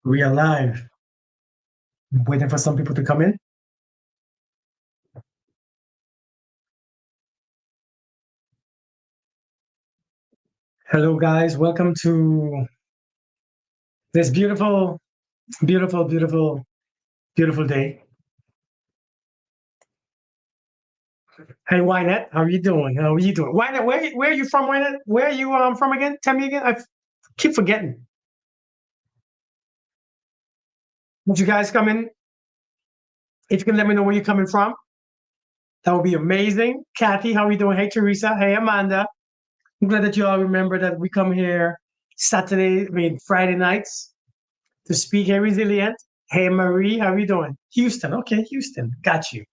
We are live. Waiting for some people to come in. Hello, guys. Welcome to this beautiful, beautiful, beautiful, beautiful day. Hey, Wynette, how are you doing? How are you doing? Wynette, where are you from, Wynette? Where are you from again? Tell me again. Keep forgetting. Would you guys come in? If you can let me know where you're coming from, that would be amazing. Kathy, how are you doing? Hey, Teresa. Hey, Amanda. I'm glad that you all remember that we come here Friday nights to speak. Hey, Resilient. Hey, Marie, how are you doing? Houston. Okay, Houston. Got you.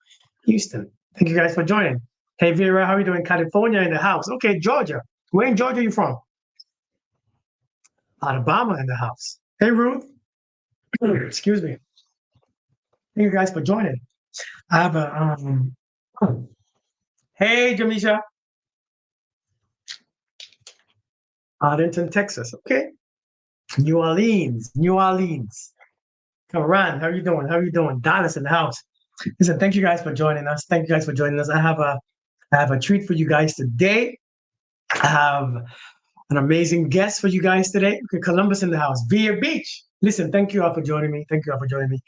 Houston. Thank you guys for joining. Hey, Vera, how are you doing? California in the house. Okay, Georgia. Where in Georgia are you from? Alabama in the house. Hey, Ruth. Excuse me. Thank you guys for joining. I have a hey, Jamisha. Arlington, Texas. Okay. New Orleans. New Orleans. Karan, how are you doing? How are you doing? Dallas in the house. Listen, thank you guys for joining us. Thank you guys for joining us. I have a treat for you guys today. I have an amazing guest for you guys today. Okay, Columbus in the house, Via Beach. Listen, thank you all for joining me. Thank you all for joining me.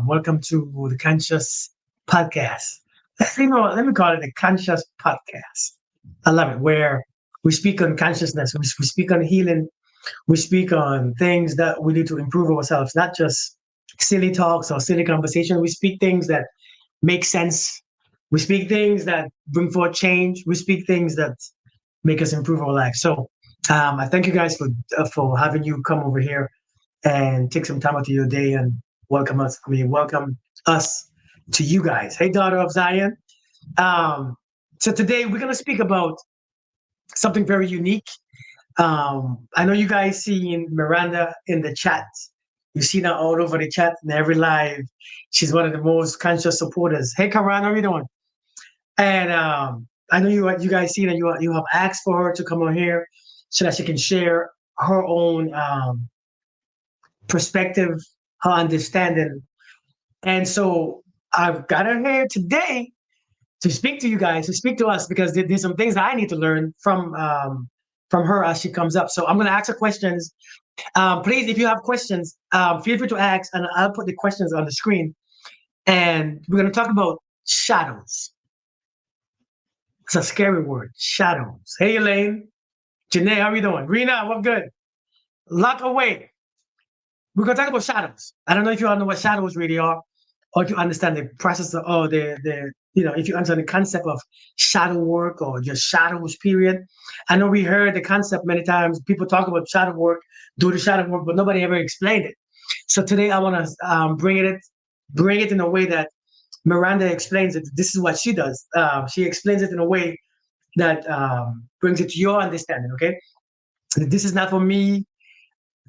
Welcome to the Conscious Podcast. Let me call it the Conscious Podcast. I love it, where we speak on consciousness, we speak on healing, we speak on things that we need to improve ourselves, not just silly talks or silly conversation. We speak things that make sense. We speak things that bring forth change. We speak things that make us improve our life. So I thank you guys for having you come over here and take some time out of your day and welcome us. Welcome us to you guys. Hey, daughter of Zion. So today we're gonna speak about something very unique. I know you guys seen Miranda in the chat. You've seen her all over the chat in every live. She's one of the most conscious supporters. Hey, Karan, how are you doing? And I know you guys see that you have asked for her to come on here so that she can share her own perspective, her understanding. And so I've got her here today to speak to you guys, to speak to us, because there's some things I need to learn from her as she comes up. So I'm going to ask her questions. Please, if you have questions, feel free to ask, and I'll put the questions on the screen. And we're going to talk about shadows. It's a scary word, shadows. Hey, Elaine. Janae, how are you doing? Rena, what good? Lock away. We're going to talk about shadows. I don't know if you all know what shadows really are, or if you understand the process of, if you understand the concept of shadow work or just shadows, period. I know we heard the concept many times. People talk about shadow work, do the shadow work, but nobody ever explained it. So today I want to bring it in a way that Miranda explains it. This is what she does. She explains it in a way that brings it to your understanding. Okay, this is not for me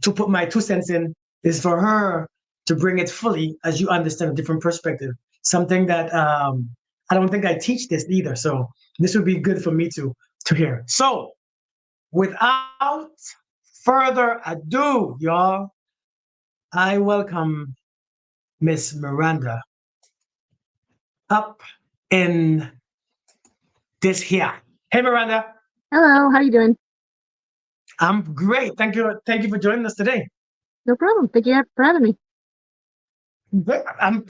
to put my 2 cents in. It's for her to bring it fully as you understand a different perspective. Something that I don't think I teach this either. So this would be good for me to hear. So without further ado, y'all, I welcome Miss Miranda up in this here. Hey, Miranda. Hello, how you doing? I'm great. Thank you. Thank you for joining us today. No problem. Thank you for having me.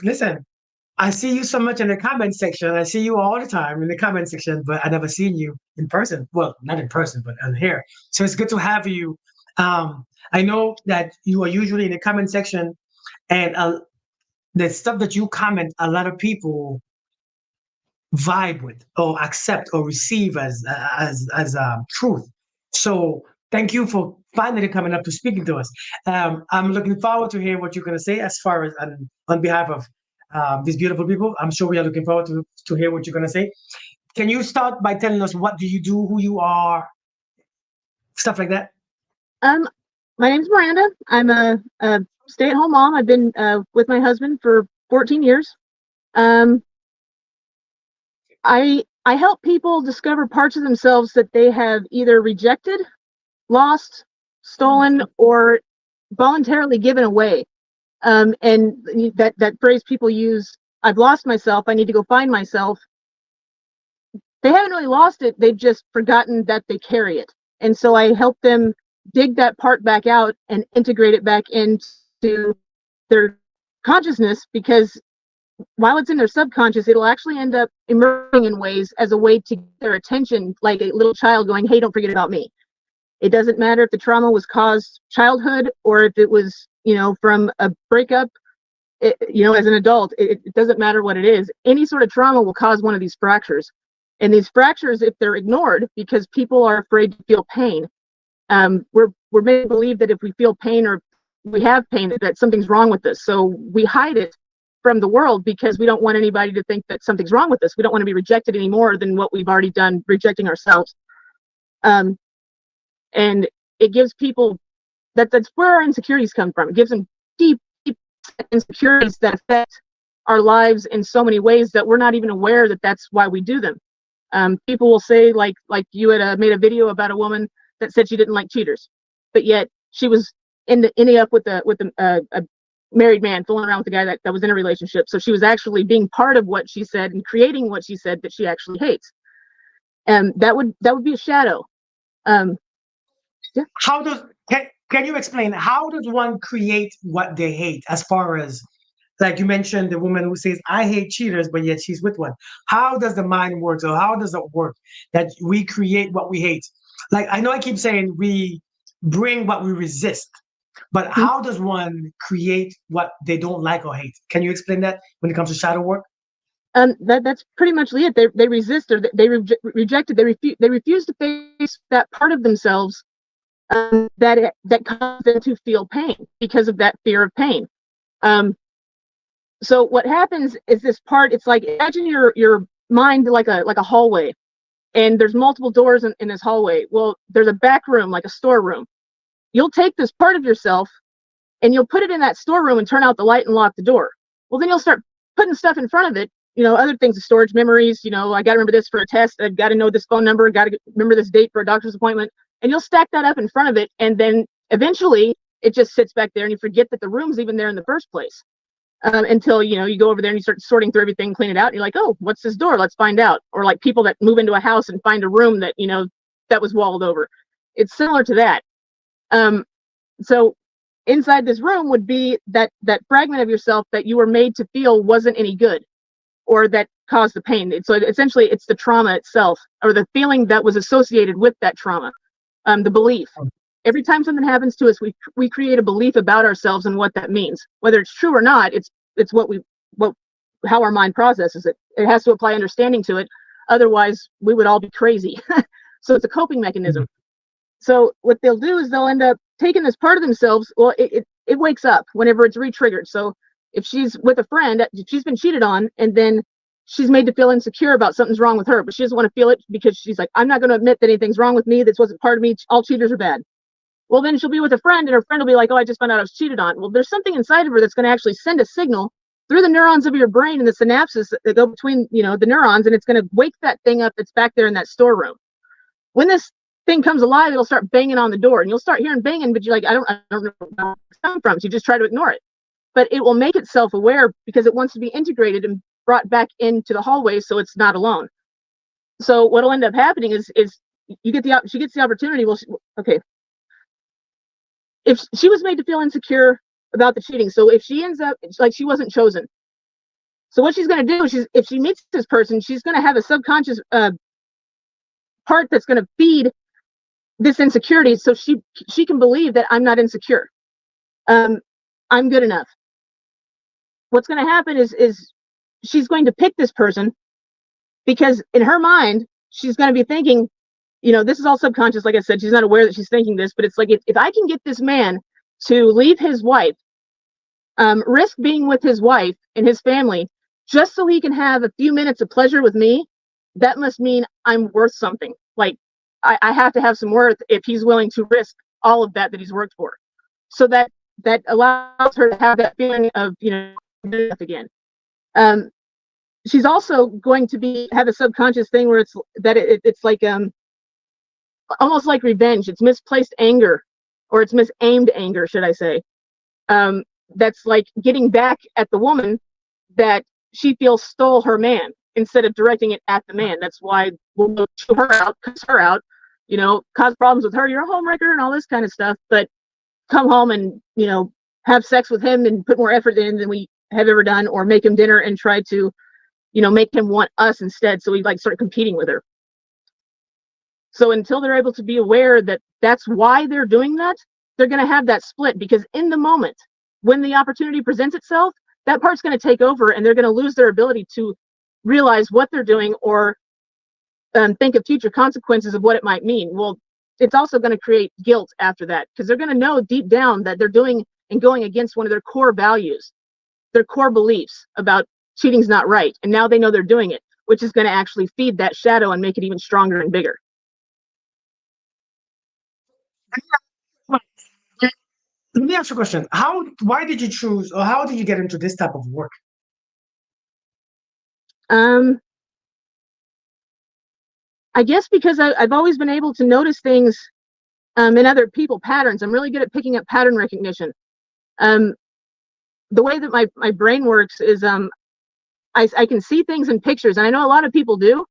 Listen, I see you so much in the comment section. I see you all the time in the comment section, but I never seen you in person. Well, not in person, but on here. So it's good to have you. I know that you are usually in the comment section, and the stuff that you comment, a lot of people vibe with, or accept, or receive as truth. So thank you for finally coming up to speaking to us. I'm looking forward to hear what you're going to say as far as on behalf of these beautiful people. I'm sure we are looking forward to hear what you're going to say. Can you start by telling us what do you do, who you are, stuff like that? Um, my name's Miranda. I'm a stay-at-home mom. I've been with my husband for 14 years. I help people discover parts of themselves that they have either rejected, lost, stolen, or voluntarily given away. And that phrase people use, I've lost myself, I need to go find myself. They haven't really lost it, they've just forgotten that they carry it. And so I help them dig that part back out and integrate it back into their consciousness, because while it's in their subconscious, it'll actually end up emerging in ways as a way to get their attention, like a little child going, hey, don't forget about me. It doesn't matter if the trauma was caused childhood or if it was, from a breakup, as an adult. It doesn't matter what it is. Any sort of trauma will cause one of these fractures. And these fractures, if they're ignored because people are afraid to feel pain, we're made to believe that if we feel pain or we have pain, that something's wrong with us. So we hide it from the world because we don't want anybody to think that something's wrong with us. We don't want to be rejected any more than what we've already done rejecting ourselves. And it gives people that's where our insecurities come from. It gives them deep insecurities that affect our lives in so many ways that we're not even aware that that's why we do them. People will say, like you had made a video about a woman that said she didn't like cheaters, but yet she was ending up with a married man, fooling around with a guy that was in a relationship. So she was actually being part of what she said and creating what she said that she actually hates. And that would be a shadow. Yeah. Can you explain how does one create what they hate? As far as, like you mentioned, the woman who says I hate cheaters, but yet she's with one. How does the mind work? Or how does it work that we create what we hate? Like, I know I keep saying we bring what we resist, but how does one create what they don't like or hate? Can you explain that when it comes to shadow work? That's pretty much it. They resist, or they reject it. They refuse to face that part of themselves that causes them to feel pain because of that fear of pain. So what happens is this part. It's like, imagine your mind like a hallway, and there's multiple doors in this hallway. Well, there's a back room, like a storeroom. You'll take this part of yourself and you'll put it in that storeroom and turn out the light and lock the door. Well, then you'll start putting stuff in front of it, other things, storage, memories. I got to remember this for a test. I've got to know this phone number. Got to remember this date for a doctor's appointment. And you'll stack that up in front of it. And then eventually it just sits back there and you forget that the room's even there in the first place. Until, you go over there and you start sorting through everything, clean it out. And you're like, oh, what's this door? Let's find out. Or like people that move into a house and find a room that, that was walled over. It's similar to that. So inside this room would be that fragment of yourself that you were made to feel wasn't any good, or that caused the pain. So essentially it's the trauma itself, or the feeling that was associated with that trauma, the belief. Every time something happens to us, we create a belief about ourselves and what that means. Whether it's true or not, it's how our mind processes it. It has to apply understanding to it. Otherwise, we would all be crazy. So it's a coping mechanism. So what they'll do is they'll end up taking this part of themselves. Well, it wakes up whenever it's re-triggered. So if she's with a friend, if she's been cheated on, and then she's made to feel insecure about something's wrong with her, but she doesn't want to feel it because she's like, I'm not going to admit that anything's wrong with me. This wasn't part of me. All cheaters are bad. Well, then she'll be with a friend, and her friend will be like, oh, I just found out I was cheated on. Well, there's something inside of her that's going to actually send a signal through the neurons of your brain and the synapses that go between, the neurons, and it's going to wake that thing up that's back there in that storeroom. When this thing comes alive, it'll start banging on the door, and you'll start hearing banging, but you're like, I don't know where it's coming from. So you just try to ignore it. But it will make itself aware because it wants to be integrated and brought back into the hallway so it's not alone. So what'll end up happening is she gets the opportunity. Well, okay. If she was made to feel insecure about the cheating, so if she ends up like she wasn't chosen, so what she's going to do is, if she meets this person, she's going to have a subconscious part that's going to feed this insecurity, so she can believe that I'm not insecure, I'm good enough. What's going to happen is she's going to pick this person because in her mind she's going to be thinking, this is all subconscious. Like I said, she's not aware that she's thinking this, but it's like, if I can get this man to leave his wife, risk being with his wife and his family, just so he can have a few minutes of pleasure with me, that must mean I'm worth something. Like, I have to have some worth if he's willing to risk all of that he's worked for. So that allows her to have that feeling of, enough again. She's also going to have a subconscious thing where it's like, almost like revenge. It's misplaced anger, or it's misaimed anger, should I say. That's like getting back at the woman that she feels stole her man instead of directing it at the man. That's why we'll chew her out, cuss her out, cause problems with her. You're a homewrecker and all this kind of stuff. But come home and, have sex with him and put more effort in than we have ever done, or make him dinner and try to, make him want us instead. So we like start competing with her. So until they're able to be aware that that's why they're doing that, they're going to have that split, because in the moment when the opportunity presents itself, that part's going to take over and they're going to lose their ability to realize what they're doing, or think of future consequences of what it might mean. Well, it's also going to create guilt after that, because they're going to know deep down that they're doing and going against one of their core values, their core beliefs about cheating's not right. And now they know they're doing it, which is going to actually feed that shadow and make it even stronger and bigger. Let me ask you a question. Why did you choose, or how did you get into this type of work? I guess because I've always been able to notice things in other people, patterns. I'm really good at picking up pattern recognition. The way that my brain works is I can see things in pictures, and I know a lot of people do,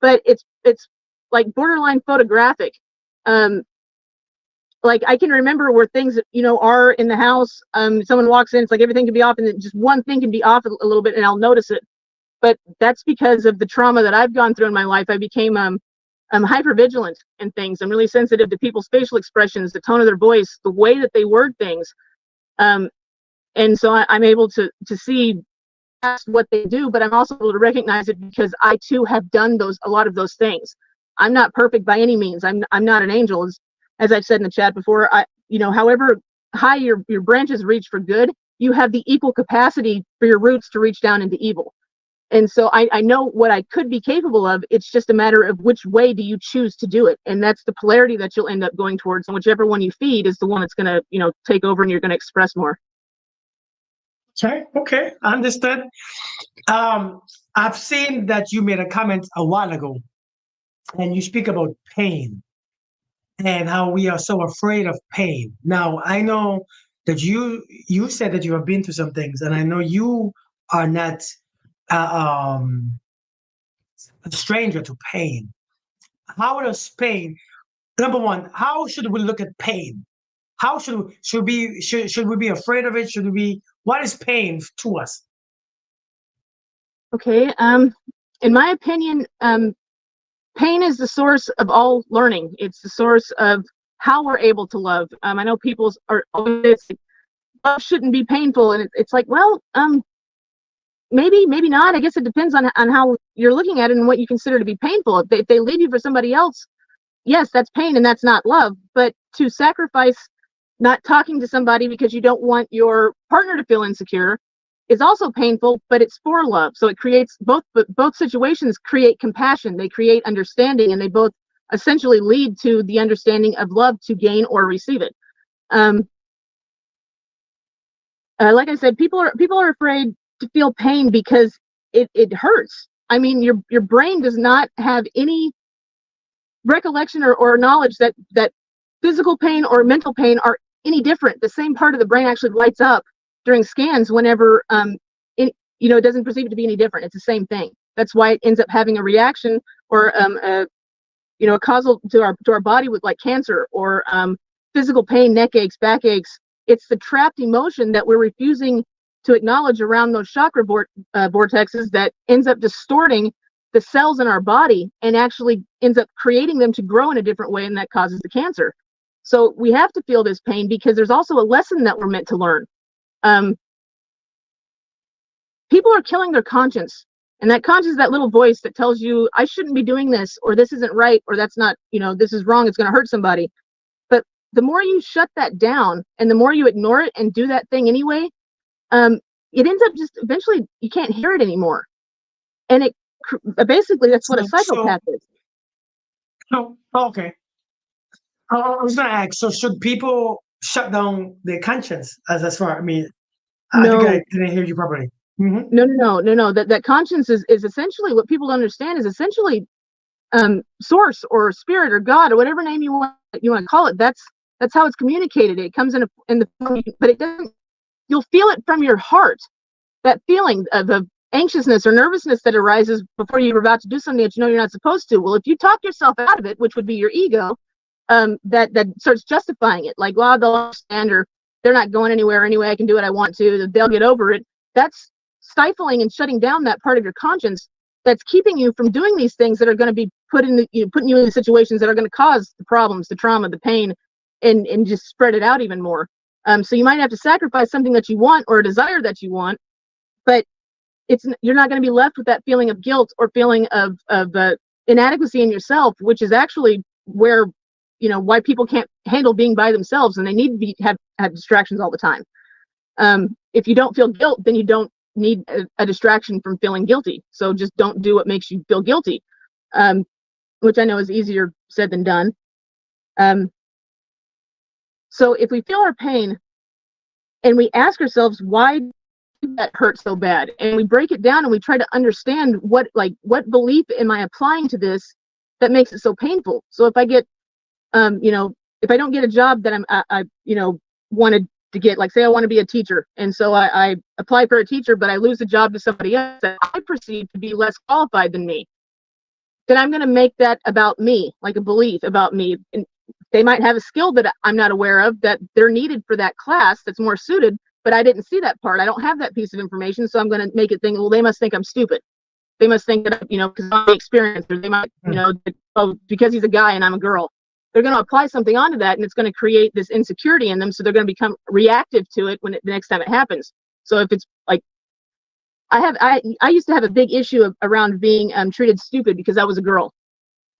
but it's like borderline photographic. Like I can remember where things are in the house. Someone walks in, it's like everything can be off, and then just one thing can be off a little bit, and I'll notice it. But that's because of the trauma that I've gone through in my life. I became hypervigilant in things. I'm really sensitive to people's facial expressions, the tone of their voice, the way that they word things. And so I'm able to see past what they do, but I'm also able to recognize it because I too have done a lot of those things. I'm not perfect by any means. I'm not an angel, as I've said in the chat before. However high your branches reach for good, you have the equal capacity for your roots to reach down into evil. And so I know what I could be capable of. It's just a matter of which way do you choose to do it. And that's the polarity that you'll end up going towards. And whichever one you feed is the one that's going to, take over, and you're going to express more. Okay, understood. I've seen that you made a comment a while ago, and you speak about pain and how we are so afraid of pain. Now, I know that you said that you have been through some things, and I know you are not a stranger to pain. How does pain? Number one, how should we look at pain? How should we be afraid of it? What is pain to us? Okay. In my opinion, pain is the source of all learning. It's the source of how we're able to love. I know people are always like, love shouldn't be painful, and it's like, well, maybe not. I guess it depends on how you're looking at it and what you consider to be painful. If they leave you for somebody else, yes, that's pain, and that's not love. But to sacrifice not talking to somebody because you don't want your partner to feel insecure is also painful, but it's for love. So it creates both situations create compassion, they create understanding, and they both essentially lead to the understanding of love to gain or receive it. Like I said, people are afraid to feel pain because it hurts. I mean, your brain does not have any recollection or knowledge that physical pain or mental pain are any different. The same part of the brain actually lights up during scans whenever it doesn't perceive it to be any different. It's the same thing. That's why it ends up having a reaction or a causal to our body with like cancer or physical pain, neck aches, back aches. It's the trapped emotion that we're refusing to acknowledge around those chakra vortexes that ends up distorting the cells in our body and actually ends up creating them to grow in a different way, and that causes the cancer. So we have to feel this pain because there's also a lesson that we're meant to learn. People are killing their conscience, and that conscience is that little voice that tells you, I shouldn't be doing this, or this isn't right, or that's not, this is wrong, it's going to hurt somebody. But the more you shut that down and the more you ignore it and do that thing anyway, it ends up just eventually you can't hear it anymore. And it basically that's what a psychopath is. Oh, okay. I was going to ask, so should people shut down their conscience as far? I mean, I think I didn't hear you properly. No. That conscience is essentially what people don't understand is essentially source or spirit or God or whatever name you want to call it. That's how it's communicated. It comes in the form, but it doesn't you'll feel it from your heart, that feeling of anxiousness or nervousness that arises before you're about to do something that you know you're not supposed to. Well, if you talk yourself out of it, which would be your ego, that starts justifying it, like, well, they'll understand, or they're not going anywhere anyway, I can do what I want to, they'll get over it. That's stifling and shutting down that part of your conscience that's keeping you from doing these things that are going to be putting you in the situations that are going to cause the problems, the trauma, the pain, and just spread it out even more. So you might have to sacrifice something that you want or a desire that you want, but you're not going to be left with that feeling of guilt or feeling of inadequacy in yourself, which is actually where, why people can't handle being by themselves, and they need to have distractions all the time. If you don't feel guilt, then you don't need a distraction from feeling guilty. So just don't do what makes you feel guilty, which I know is easier said than done. So if we feel our pain and we ask ourselves, why that hurt so bad, and we break it down and we try to understand what belief am I applying to this that makes it so painful. So if I get if I don't get a job that I wanted to get, like, say I want to be a teacher, and so I apply for a teacher, but I lose the job to somebody else that I perceive to be less qualified than me, then I'm going to make that about me, like a belief about me. And they might have a skill that I'm not aware of that they're needed for that class that's more suited, but I didn't see that part. I don't have that piece of information, so I'm going to make it think, well, they must think I'm stupid. They must think that, because I'm experienced, or they might, because he's a guy and I'm a girl. They're going to apply something onto that, and it's going to create this insecurity in them, so they're going to become reactive to it the next time it happens. So if it's like, I used to have a big issue around being treated stupid because I was a girl.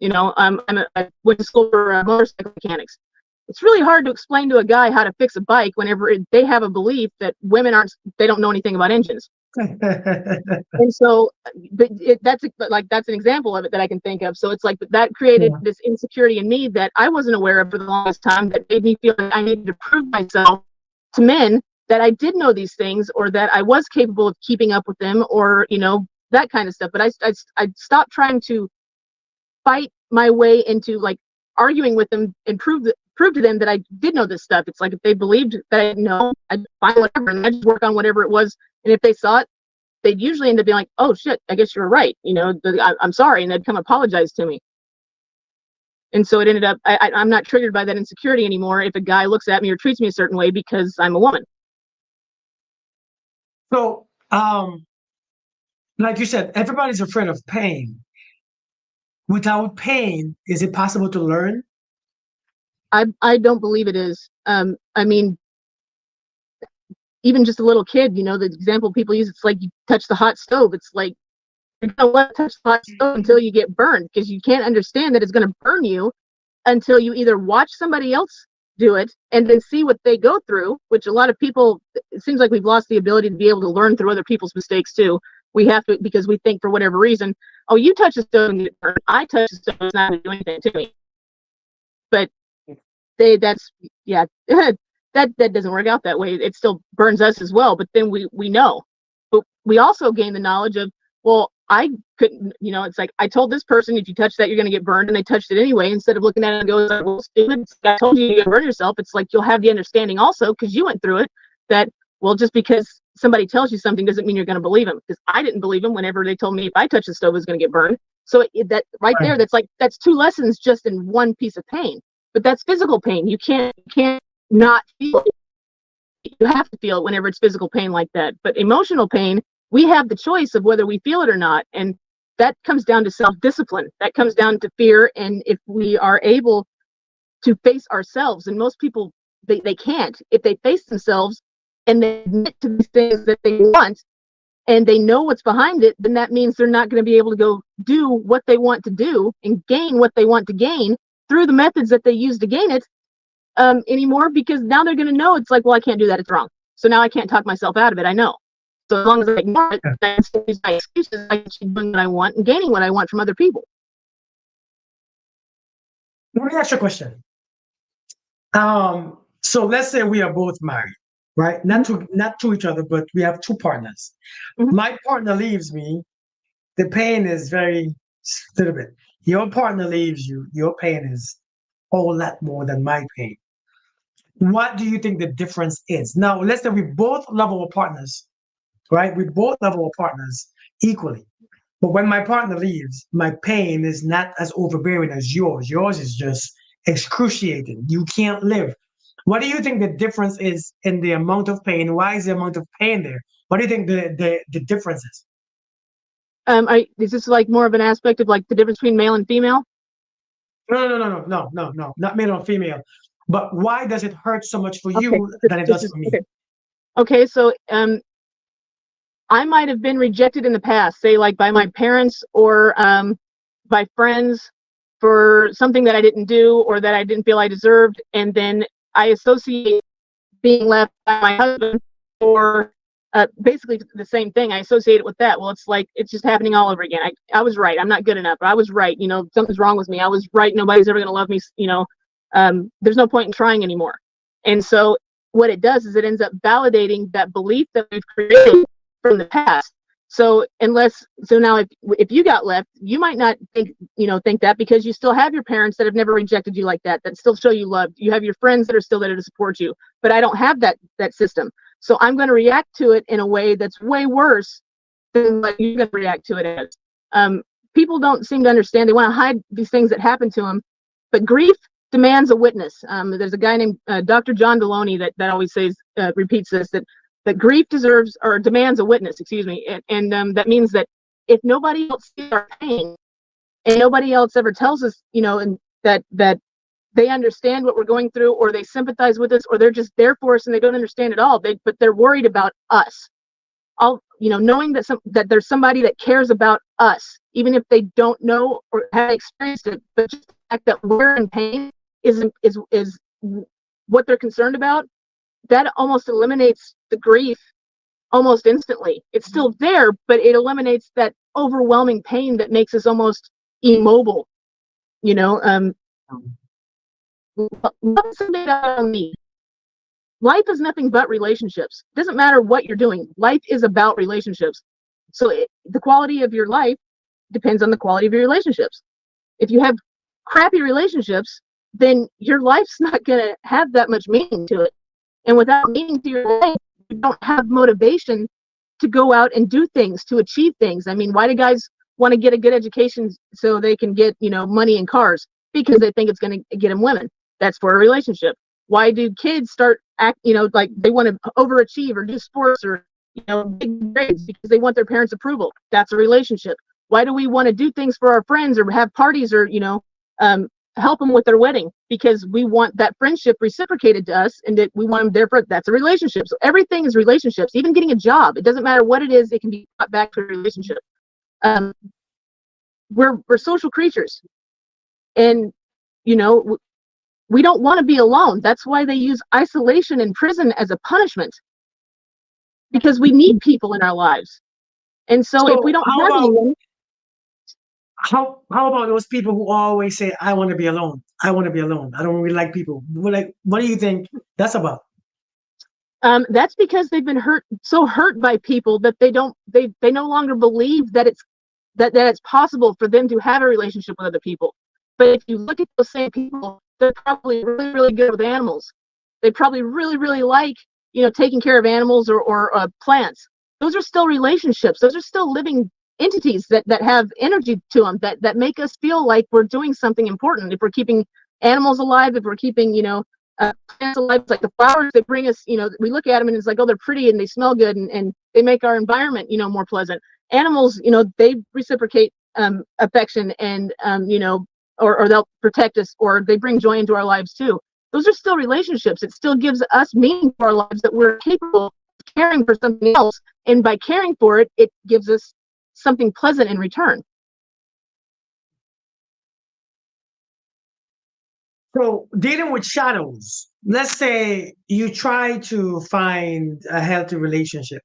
I went to school for motorcycle mechanics. It's really hard to explain to a guy how to fix a bike whenever they have a belief that women they don't know anything about engines. And so, that's an example of it that I can think of. So it's like that created this insecurity in me that I wasn't aware of for the longest time, that made me feel like I needed to prove myself to men that I did know these things, or that I was capable of keeping up with them, or that kind of stuff. But I stopped trying to fight my way into like arguing with them and prove to them that I did know this stuff. It's like, if they believed that I didn't know, I'd find whatever and I'd just work on whatever it was. And if they saw it, they'd usually end up being like, oh shit, I guess you were right. I'm sorry. And they'd come apologize to me. And so it ended up, I'm not triggered by that insecurity anymore if a guy looks at me or treats me a certain way because I'm a woman. So, like you said, everybody's afraid of pain. Without pain, is it possible to learn? I don't believe it is. I mean, even just a little kid, the example people use, it's like you touch the hot stove. It's like, you're going to let it touch the hot stove until you get burned, because you can't understand that it's going to burn you until you either watch somebody else do it and then see what they go through, which a lot of people, it seems like we've lost the ability to be able to learn through other people's mistakes too. We have to, because we think for whatever reason, oh, you touch the stove and get burned. I touch the stove, it's not going to do anything to me. But that doesn't work out that way. It still burns us as well, but then we know. But we also gain the knowledge of, well, I couldn't, it's like, I told this person, if you touch that, you're going to get burned, and they touched it anyway, instead of looking at it and going, well, stupid, I told you you're going to burn yourself. It's like, you'll have the understanding also, because you went through it, that, well, just because somebody tells you something doesn't mean you're going to believe them, because I didn't believe them whenever they told me if I touched the stove, it was going to get burned. So that right there, that's two lessons just in one piece of pain. But that's physical pain. You can't not feel it. You have to feel it whenever it's physical pain like that. But emotional pain, we have the choice of whether we feel it or not. And that comes down to self-discipline. That comes down to fear. And if we are able to face ourselves, and most people, they can't. If they face themselves and they admit to these things that they want, and they know what's behind it, then that means they're not going to be able to go do what they want to do and gain what they want to gain through the methods that they use to gain it anymore, because now they're going to know, it's like, well, I can't do that, it's wrong. So now I can't talk myself out of it. I know. So as long as I ignore it, that's my excuses. I keep doing what I want and gaining what I want from other people. Let me ask you a question. So let's say we are both married, right? Not to each other, but we have two partners. Mm-hmm. My partner leaves me. The pain is very little bit. Your partner leaves you. Your pain is a whole lot more than my pain. what do you think the difference is? Now, let's say we both love our partners, right? We both love our partners equally. But when my partner leaves, my pain is not as overbearing as yours. Yours is just excruciating. You can't live. What do you think the difference is in the amount of pain? Why is the amount of pain there? What do you think the difference is? Is this like more of an aspect of like the difference between male and female? No, not male or female. But why does it hurt so much for Okay, you than it does for me? okay. Okay, so I might have been rejected in the past, say like by my parents or by friends for something that I didn't do or that I didn't feel I deserved, and then I associate being left by my husband or basically the same thing. I associate it with that. Well, it's like it's just happening all over again. I was right. I'm not good enough. I was right. You know, something's wrong with me. I was right. Nobody's ever going to love me. You know, there's no point in trying anymore. And so what it does is it ends up validating that belief that we've created from the past. So now if you got left, you might not think that because you still have your parents that have never rejected you like that still show you love. You have your friends that are still there to support you. But I don't have that system. So I'm going to react to it in a way that's way worse than what you're going to react to it as. People don't seem to understand. They want to hide these things that happen to them. But grief demands a witness. There's a guy named Dr. John Deloney that always repeats this, that grief deserves or demands a witness, excuse me. And that means that if nobody else sees our pain and nobody else ever tells us, and that they understand what we're going through, or they sympathize with us, or they're just there for us and they don't understand at all, but they're worried about us. Knowing that there's somebody that cares about us, even if they don't know or have experienced it, but just the fact that we're in pain is what they're concerned about. That almost eliminates the grief almost instantly. It's still there, but it eliminates that overwhelming pain that makes us almost immobile. Love is something that I don't need. Life is nothing but relationships. It doesn't matter what you're doing. Life is about relationships. So the quality of your life depends on the quality of your relationships. If you have crappy relationships, then your life's not going to have that much meaning to it. And without meaning to your life, you don't have motivation to go out and do things, to achieve things. I mean, why do guys want to get a good education so they can get, money and cars? Because they think it's going to get them women. That's for a relationship. Why do kids start like they want to overachieve or do sports or, big grades? Because they want their parents' approval. That's a relationship. Why do we want to do things for our friends or have parties or, help them with their wedding? Because we want that friendship reciprocated to us and that we want them there for it. That's a relationship. So everything is relationships. Even getting a job, it doesn't matter what it is, it can be brought back to a relationship. We're social creatures, and we don't want to be alone. That's why they use isolation in prison as a punishment, because we need people in our lives. And so if we don't have anyone, how about those people who always say, I want to be alone. I want to be alone. I don't really like people. What do you think that's about? That's because they've been so hurt by people that they no longer believe that it's possible for them to have a relationship with other people. But if you look at those same people, they're probably really, really good with animals. They probably really, really like, taking care of animals or plants. Those are still relationships. Those are still living entities that have energy to them that make us feel like we're doing something important. If we're keeping animals alive, if we're keeping, plants alive, it's like the flowers that bring us, we look at them and it's like, oh, they're pretty and they smell good and they make our environment, more pleasant. Animals, they reciprocate affection and, or they'll protect us, or they bring joy into our lives too. Those are still relationships. It still gives us meaning to our lives that we're capable of caring for something else. And by caring for it, it gives us something pleasant in return. So dealing with shadows, let's say you try to find a healthy relationship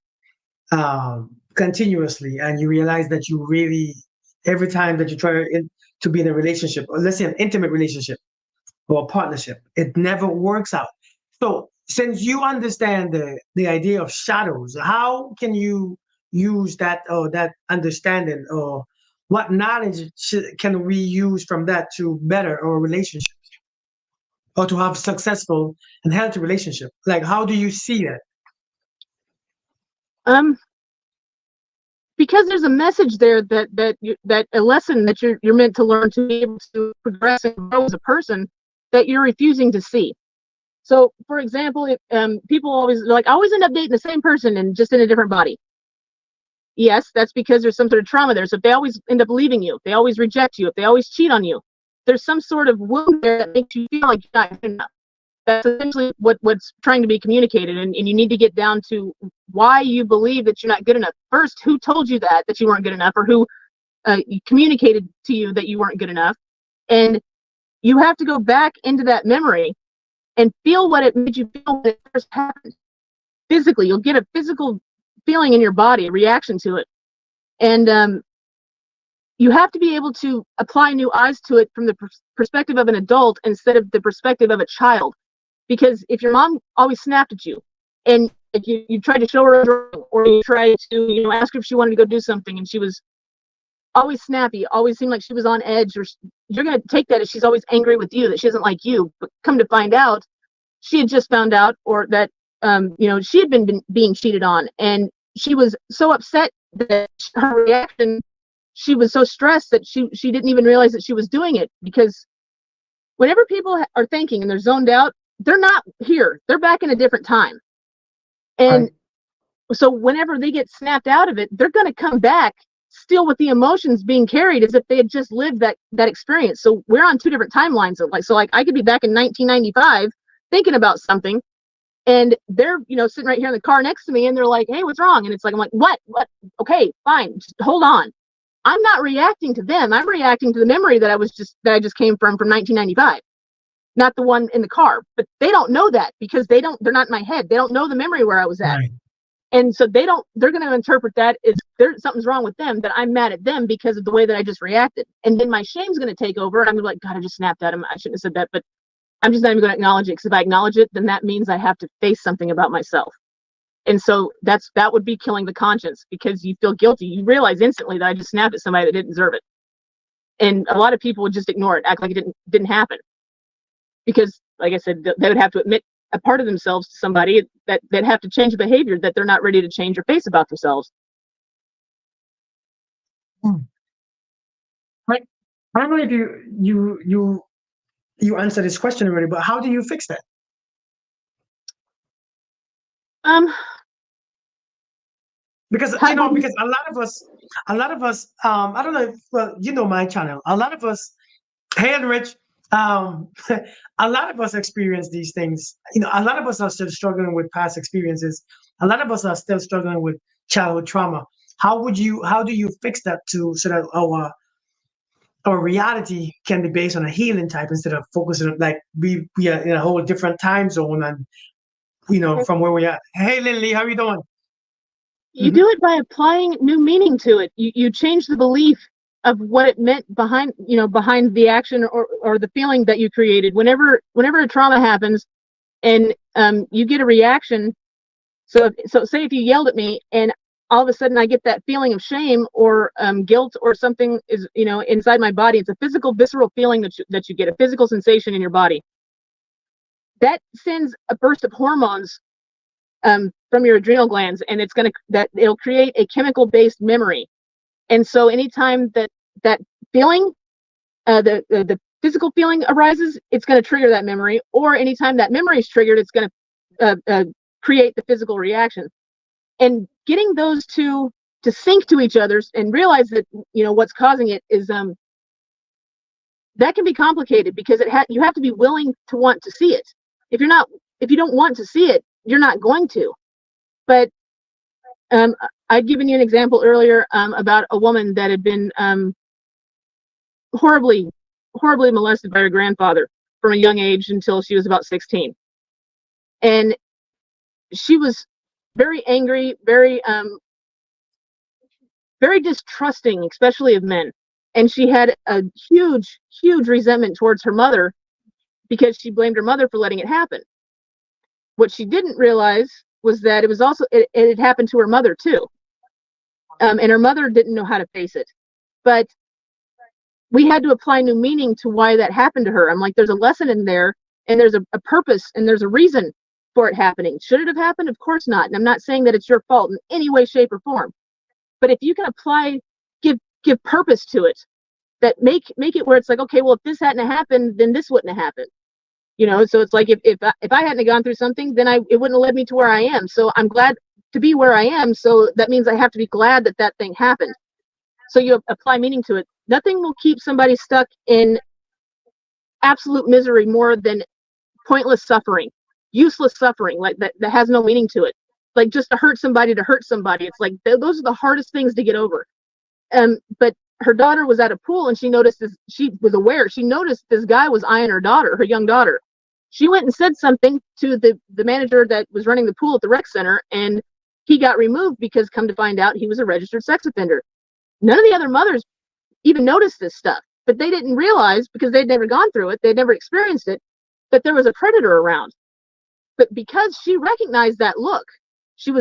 continuously, and you realize that you really, every time that you try to be in a relationship, or let's say an intimate relationship or a partnership, it never works out. So since you understand the idea of shadows, how can you use that understanding, or what knowledge can we use from that to better our relationship? or to have successful and healthy relationship? Like, how do you see that? Um, because there's a message there that a lesson that you're meant to learn to be able to progress and grow as a person that you're refusing to see. So, for example, people always like, I always end up dating the same person and just in a different body. Yes, that's because there's some sort of trauma there. So if they always end up leaving you, if they always reject you, if they always cheat on you, there's some sort of wound there that makes you feel like you're not good enough. That's essentially what's trying to be communicated, and you need to get down to why you believe that you're not good enough. First, who told you that you weren't good enough, or who communicated to you that you weren't good enough, and you have to go back into that memory and feel what it made you feel when it first happened. Physically, you'll get a physical feeling in your body, a reaction to it, and you have to be able to apply new eyes to it from the perspective of an adult instead of the perspective of a child. Because if your mom always snapped at you, and if you tried to show her a drawing, or you tried to ask her if she wanted to go do something, and she was always snappy, always seemed like she was on edge, or you're going to take that as she's always angry with you, that she doesn't like you. But come to find out, she had just found out, or that she had been being cheated on, and she was so upset that her reaction, she was so stressed that she didn't even realize that she was doing it. Because whenever people are thinking and they're zoned out, they're not here, they're back in a different time. And Right. so whenever they get snapped out of it, they're going to come back still with the emotions being carried as if they had just lived that experience. So we're on two different timelines of like I could be back in 1995 thinking about something, and they're sitting right here in the car next to me, and they're like, hey, what's wrong? And it's like, I'm like, what okay, fine, just hold on. I'm not reacting to them, I'm reacting to the memory that I just came from 1995, not the one in the car. But they don't know that, because they're not in my head, they don't know the memory where I was at. Right. And so they're going to interpret that as something's wrong with them, that I'm mad at them because of the way that I just reacted. And then my shame's going to take over, and I'm like, God, I just snapped at him, I shouldn't have said that. But I'm just not even going to acknowledge it, because if I acknowledge it, then that means I have to face something about myself. And so that would be killing the conscience, because you feel guilty. You realize instantly that I just snapped at somebody that didn't deserve it. And a lot of people would just ignore it, act like it didn't happen. Because, like I said, they would have to admit a part of themselves to somebody that have to change behavior that they're not ready to change or face about themselves. Hmm. Right. I don't know if you answered this question already, but how do you fix that? Um, Because how do because a lot of us, I don't know if, well, my channel. A lot of us, hey, and Rich, a lot of us experience these things. A lot of us are still struggling with past experiences. A lot of us are still struggling with childhood trauma. How do you fix that, to so that our reality can be based on a healing type, instead of focusing on, like, we are in a whole different time zone, and from where we are. Hey, Lily, how are you doing? you do it by applying new meaning to it. You change the belief of what it meant behind behind the action, or the feeling that you created. Whenever a trauma happens, and you get a reaction. So say if you yelled at me, and all of a sudden I get that feeling of shame, or guilt, or something is inside my body. It's a physical, visceral feeling that you get, a physical sensation in your body. That sends a burst of hormones from your adrenal glands, and it'll create a chemical based memory. And so anytime that feeling, the physical feeling arises, it's going to trigger that memory. Or anytime that memory is triggered, it's going to create the physical reaction. And getting those two to sync to each other and realize that what's causing it is that can be complicated, because you have to be willing to want to see it. If you don't want to see it, you're not going to. But I'd given you an example earlier about a woman that had been horribly molested by her grandfather from a young age until she was about 16. And she was very angry, very distrusting, especially of men. And she had a huge resentment towards her mother, because she blamed her mother for letting it happen. What she didn't realize was that it had happened to her mother too. And her mother didn't know how to face it. But we had to apply new meaning to why that happened to her. I'm like, there's a lesson in there, and there's a purpose and there's a reason for it happening. Should it have happened? Of course not. And I'm not saying that it's your fault in any way, shape, or form. But if you can apply, give purpose to it, that make it where it's like, okay, well, if this hadn't happened, then this wouldn't have happened. So it's like if I hadn't gone through something, then it wouldn't have led me to where I am. So I'm glad to be where I am. So that means I have to be glad that that thing happened. So you apply meaning to it. Nothing will keep somebody stuck in absolute misery more than pointless suffering, useless suffering, like that has no meaning to it. Like just to hurt somebody. It's like those are the hardest things to get over. But her daughter was at a pool and she noticed this. She noticed this guy was eyeing her young daughter. She went and said something to the manager that was running the pool at the rec center, and he got removed because, come to find out, he was a registered sex offender. None of the other mothers even noticed this stuff, but they didn't realize, because they'd never gone through it, they'd never experienced it, that there was a predator around. But because she recognized that look, she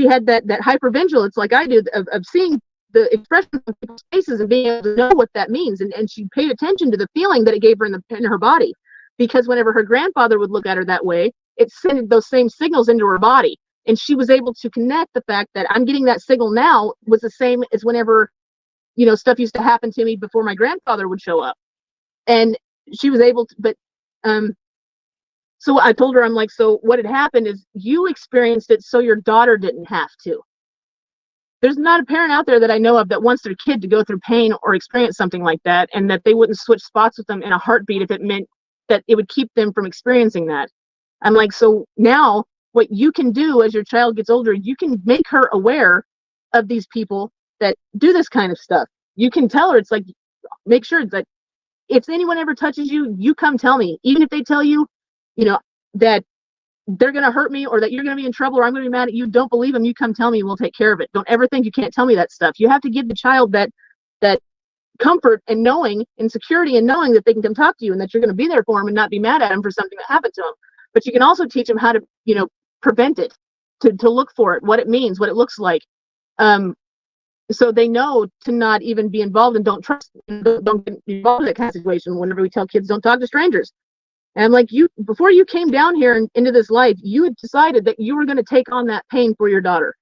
had that hypervigilance, like I do, of seeing the expression of people's faces and being able to know what that means. And she paid attention to the feeling that it gave her in her body. Because whenever her grandfather would look at her that way, it sent those same signals into her body. And she was able to connect the fact that I'm getting that signal now was the same as whenever, stuff used to happen to me before my grandfather would show up. And she was able to, but, so I told her, I'm like, so what had happened is you experienced it so your daughter didn't have to. There's not a parent out there that I know of that wants their kid to go through pain or experience something like that, and that they wouldn't switch spots with them in a heartbeat if it meant that it would keep them from experiencing that. I'm like, so now what you can do as your child gets older, you can make her aware of these people that do this kind of stuff. You can tell her, it's like, make sure that if anyone ever touches you, you come tell me. Even if they tell you, that they're going to hurt me or that you're going to be in trouble or I'm going to be mad at you, don't believe them. You come tell me, we'll take care of it. Don't ever think you can't tell me that stuff. You have to give the child that comfort and knowing and security and knowing that they can come talk to you and that you're going to be there for them and not be mad at them for something that happened to them. But you can also teach them how to, prevent it, to look for it, what it means, what it looks like. So they know to not even be involved and don't get involved in that kind of situation. Whenever we tell kids, don't talk to strangers. And I'm like, before you came down here and into this life, you had decided that you were going to take on that pain for your daughter.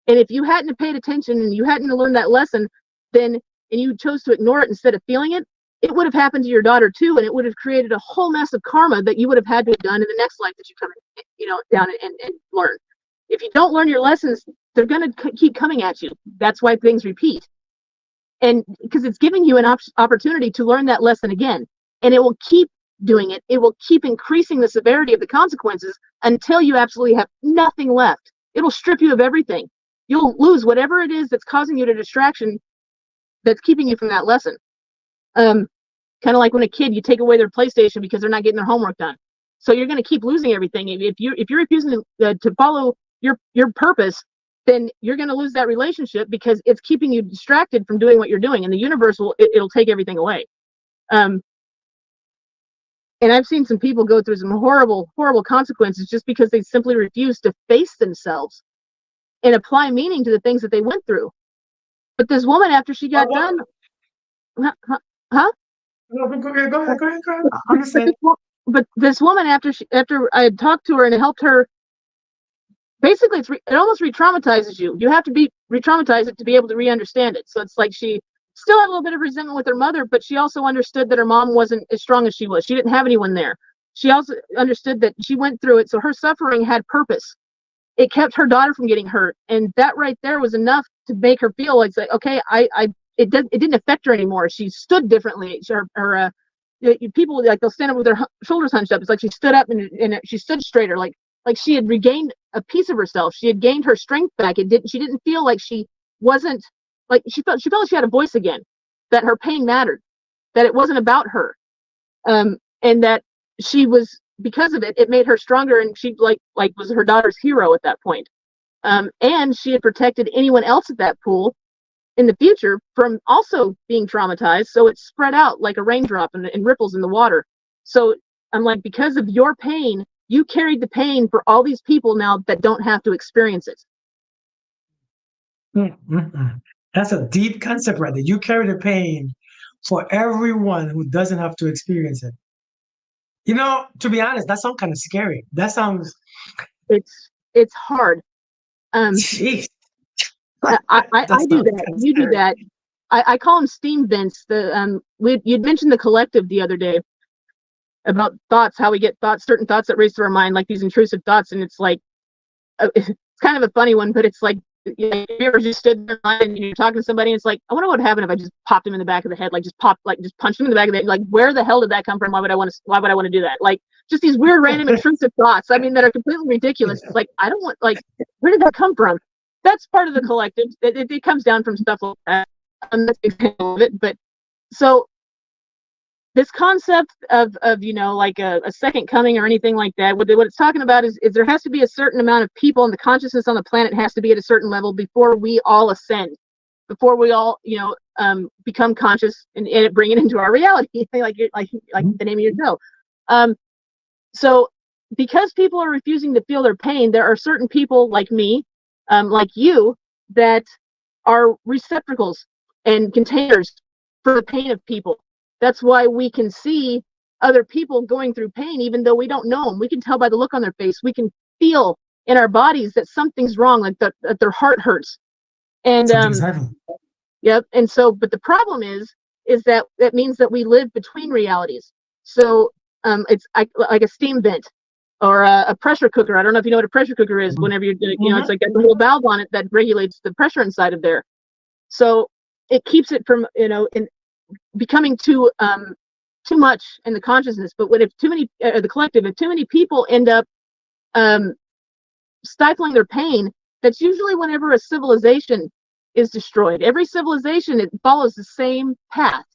And if you hadn't paid attention and you hadn't learned that lesson, and you chose to ignore it instead of feeling it, it would have happened to your daughter too, and it would have created a whole mess of karma that you would have had to have done in the next life that you come, down and learn. If you don't learn your lessons, they're going to keep coming at you. That's why things repeat. And because it's giving you an opportunity to learn that lesson again, and it will keep doing it. It will keep increasing the severity of the consequences until you absolutely have nothing left. It'll strip you of everything. You'll lose whatever it is that's causing you to distraction, that's keeping you from that lesson. Kind of like when a kid, you take away their PlayStation because they're not getting their homework done. So you're going to keep losing everything. If you're refusing to follow your purpose, then you're going to lose that relationship because it's keeping you distracted from doing what you're doing. And the universe it'll take everything away. And I've seen some people go through some horrible, horrible consequences just because they simply refuse to face themselves and apply meaning to the things that they went through. But this woman, after she got done, huh? No, go ahead. I'm listening. But this woman, after I had talked to her and helped her, basically it almost re-traumatizes you. You have to be re-traumatized to be able to re-understand it. So it's like she still had a little bit of resentment with her mother, but she also understood that her mom wasn't as strong as she was. She didn't have anyone there. She also understood that she went through it, so her suffering had purpose. It kept her daughter from getting hurt, and that right there was enough to make her feel like, okay, it didn't affect her anymore. She stood differently. People, like, they'll stand up with their shoulders hunched up. It's like she stood up and she stood straighter, like she had regained a piece of herself. She had gained her strength back. She didn't feel like she wasn't, like, she felt like she had a voice again, that her pain mattered, that it wasn't about her, and that she was, because of it, it made her stronger, and she like was her daughter's hero at that point. And she had protected anyone else at that pool in the future from also being traumatized, so it spread out like a raindrop and ripples in the water. So I'm like, because of your pain, you carried the pain for all these people now that don't have to experience it. That's a deep concept right there. You carry the pain for everyone who doesn't have to experience it. You know, to be honest, that sounds kind of scary. That sounds, It's hard. Um, jeez, I that do sounds that. kind of You do scary. that. I call them steam vents. You'd mentioned the collective the other day about thoughts, how we get thoughts, certain thoughts that race through our mind, like these intrusive thoughts, and it's like it's kind of a funny one, but it's like, you know, you ever just stood there and you're talking to somebody and it's like, I wonder what would happen if I just popped him in the back of the head, like just punched him in the back of the head. Like, where the hell did that come from? Why would I want to do that? Like, just these weird random intrusive thoughts. I mean, that are completely ridiculous. It's like, I don't want, like, where did that come from? That's part of the collective. It comes down from stuff like that. That's the example of it. But so this concept of like a second coming or anything like that, what it's talking about is there has to be a certain amount of people, and the consciousness on the planet has to be at a certain level before we all ascend, before we all become conscious and bring it into our reality, like the name of your show. So because people are refusing to feel their pain, there are certain people like me, like you, that are receptacles and containers for the pain of people. That's why we can see other people going through pain, even though we don't know them. We can tell by the look on their face. We can feel in our bodies that something's wrong, like that their heart hurts. And Something's happening. yep. And so, but the problem is that that means that we live between realities. So like a steam vent or a pressure cooker. I don't know if you know what a pressure cooker is. Mhm. Whenever it's Mhm. like that little valve on it that regulates the pressure inside of there. So it keeps it from in becoming too much in the consciousness. But what if too many the collective, if too many people end up um, stifling their pain, that's usually whenever a civilization is destroyed. Every civilization, it follows the same path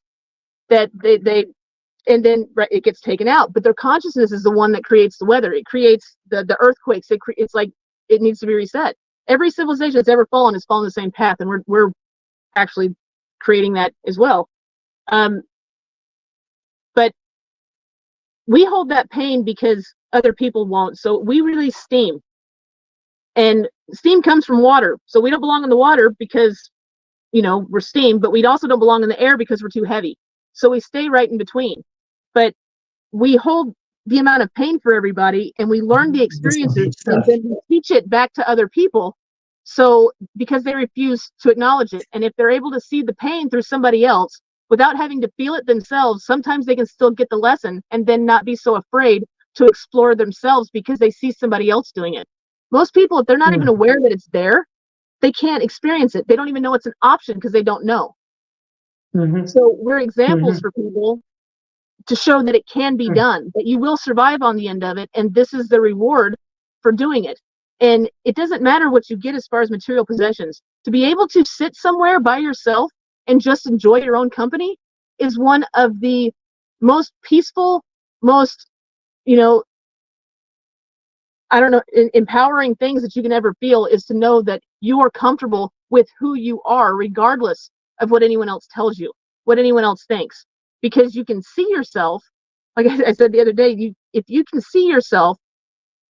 that they and then it gets taken out. But their consciousness is the one that creates the weather. It creates the earthquakes. It's like it needs to be reset. Every civilization that's ever fallen has fallen the same path, and we're actually creating that as well. Um, but we hold that pain because other people won't. So we release steam, and steam comes from water. So we don't belong in the water because we're steam, but we also don't belong in the air because we're too heavy. So we stay right in between. But we hold the amount of pain for everybody, and we learn the That's some experiences, deep and stuff. then we teach it back to other people. So because they refuse to acknowledge it, and if they're able to see the pain through somebody else without having to feel it themselves, sometimes they can still get the lesson and then not be so afraid to explore themselves because they see somebody else doing it. Most people, if they're not even Mm. aware that it's there, they can't experience it. They don't even know it's an option because they don't know. Mhm. So we're examples Mhm. for people to show that it can be Mm. done, that you will survive on the end of it, and this is the reward for doing it. And it doesn't matter what you get as far as material possessions. To be able to sit somewhere by yourself and just enjoy your own company is one of the most peaceful, most, you know, I don't know, empowering things that you can ever feel, is to know that you are comfortable with who you are, regardless of what anyone else tells you, what anyone else thinks, because you can see yourself. Like I said the other day, if you can see yourself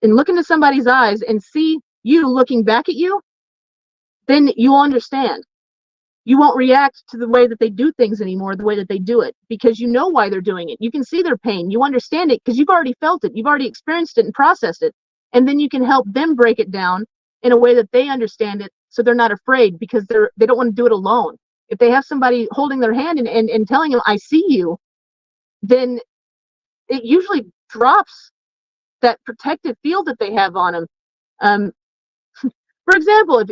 and look into somebody's eyes and see you looking back at you, then you'll understand. You won't react to the way that they do things anymore, the way that they do it, because you know why they're doing it. You can see their pain. You understand it because you've already felt it. You've already experienced it and processed it. And then you can help them break it down in a way that they understand it, so they're not afraid, because they don't want to do it alone. If they have somebody holding their hand and telling them, I see you, then it usually drops that protective field that they have on them. Um, for example, if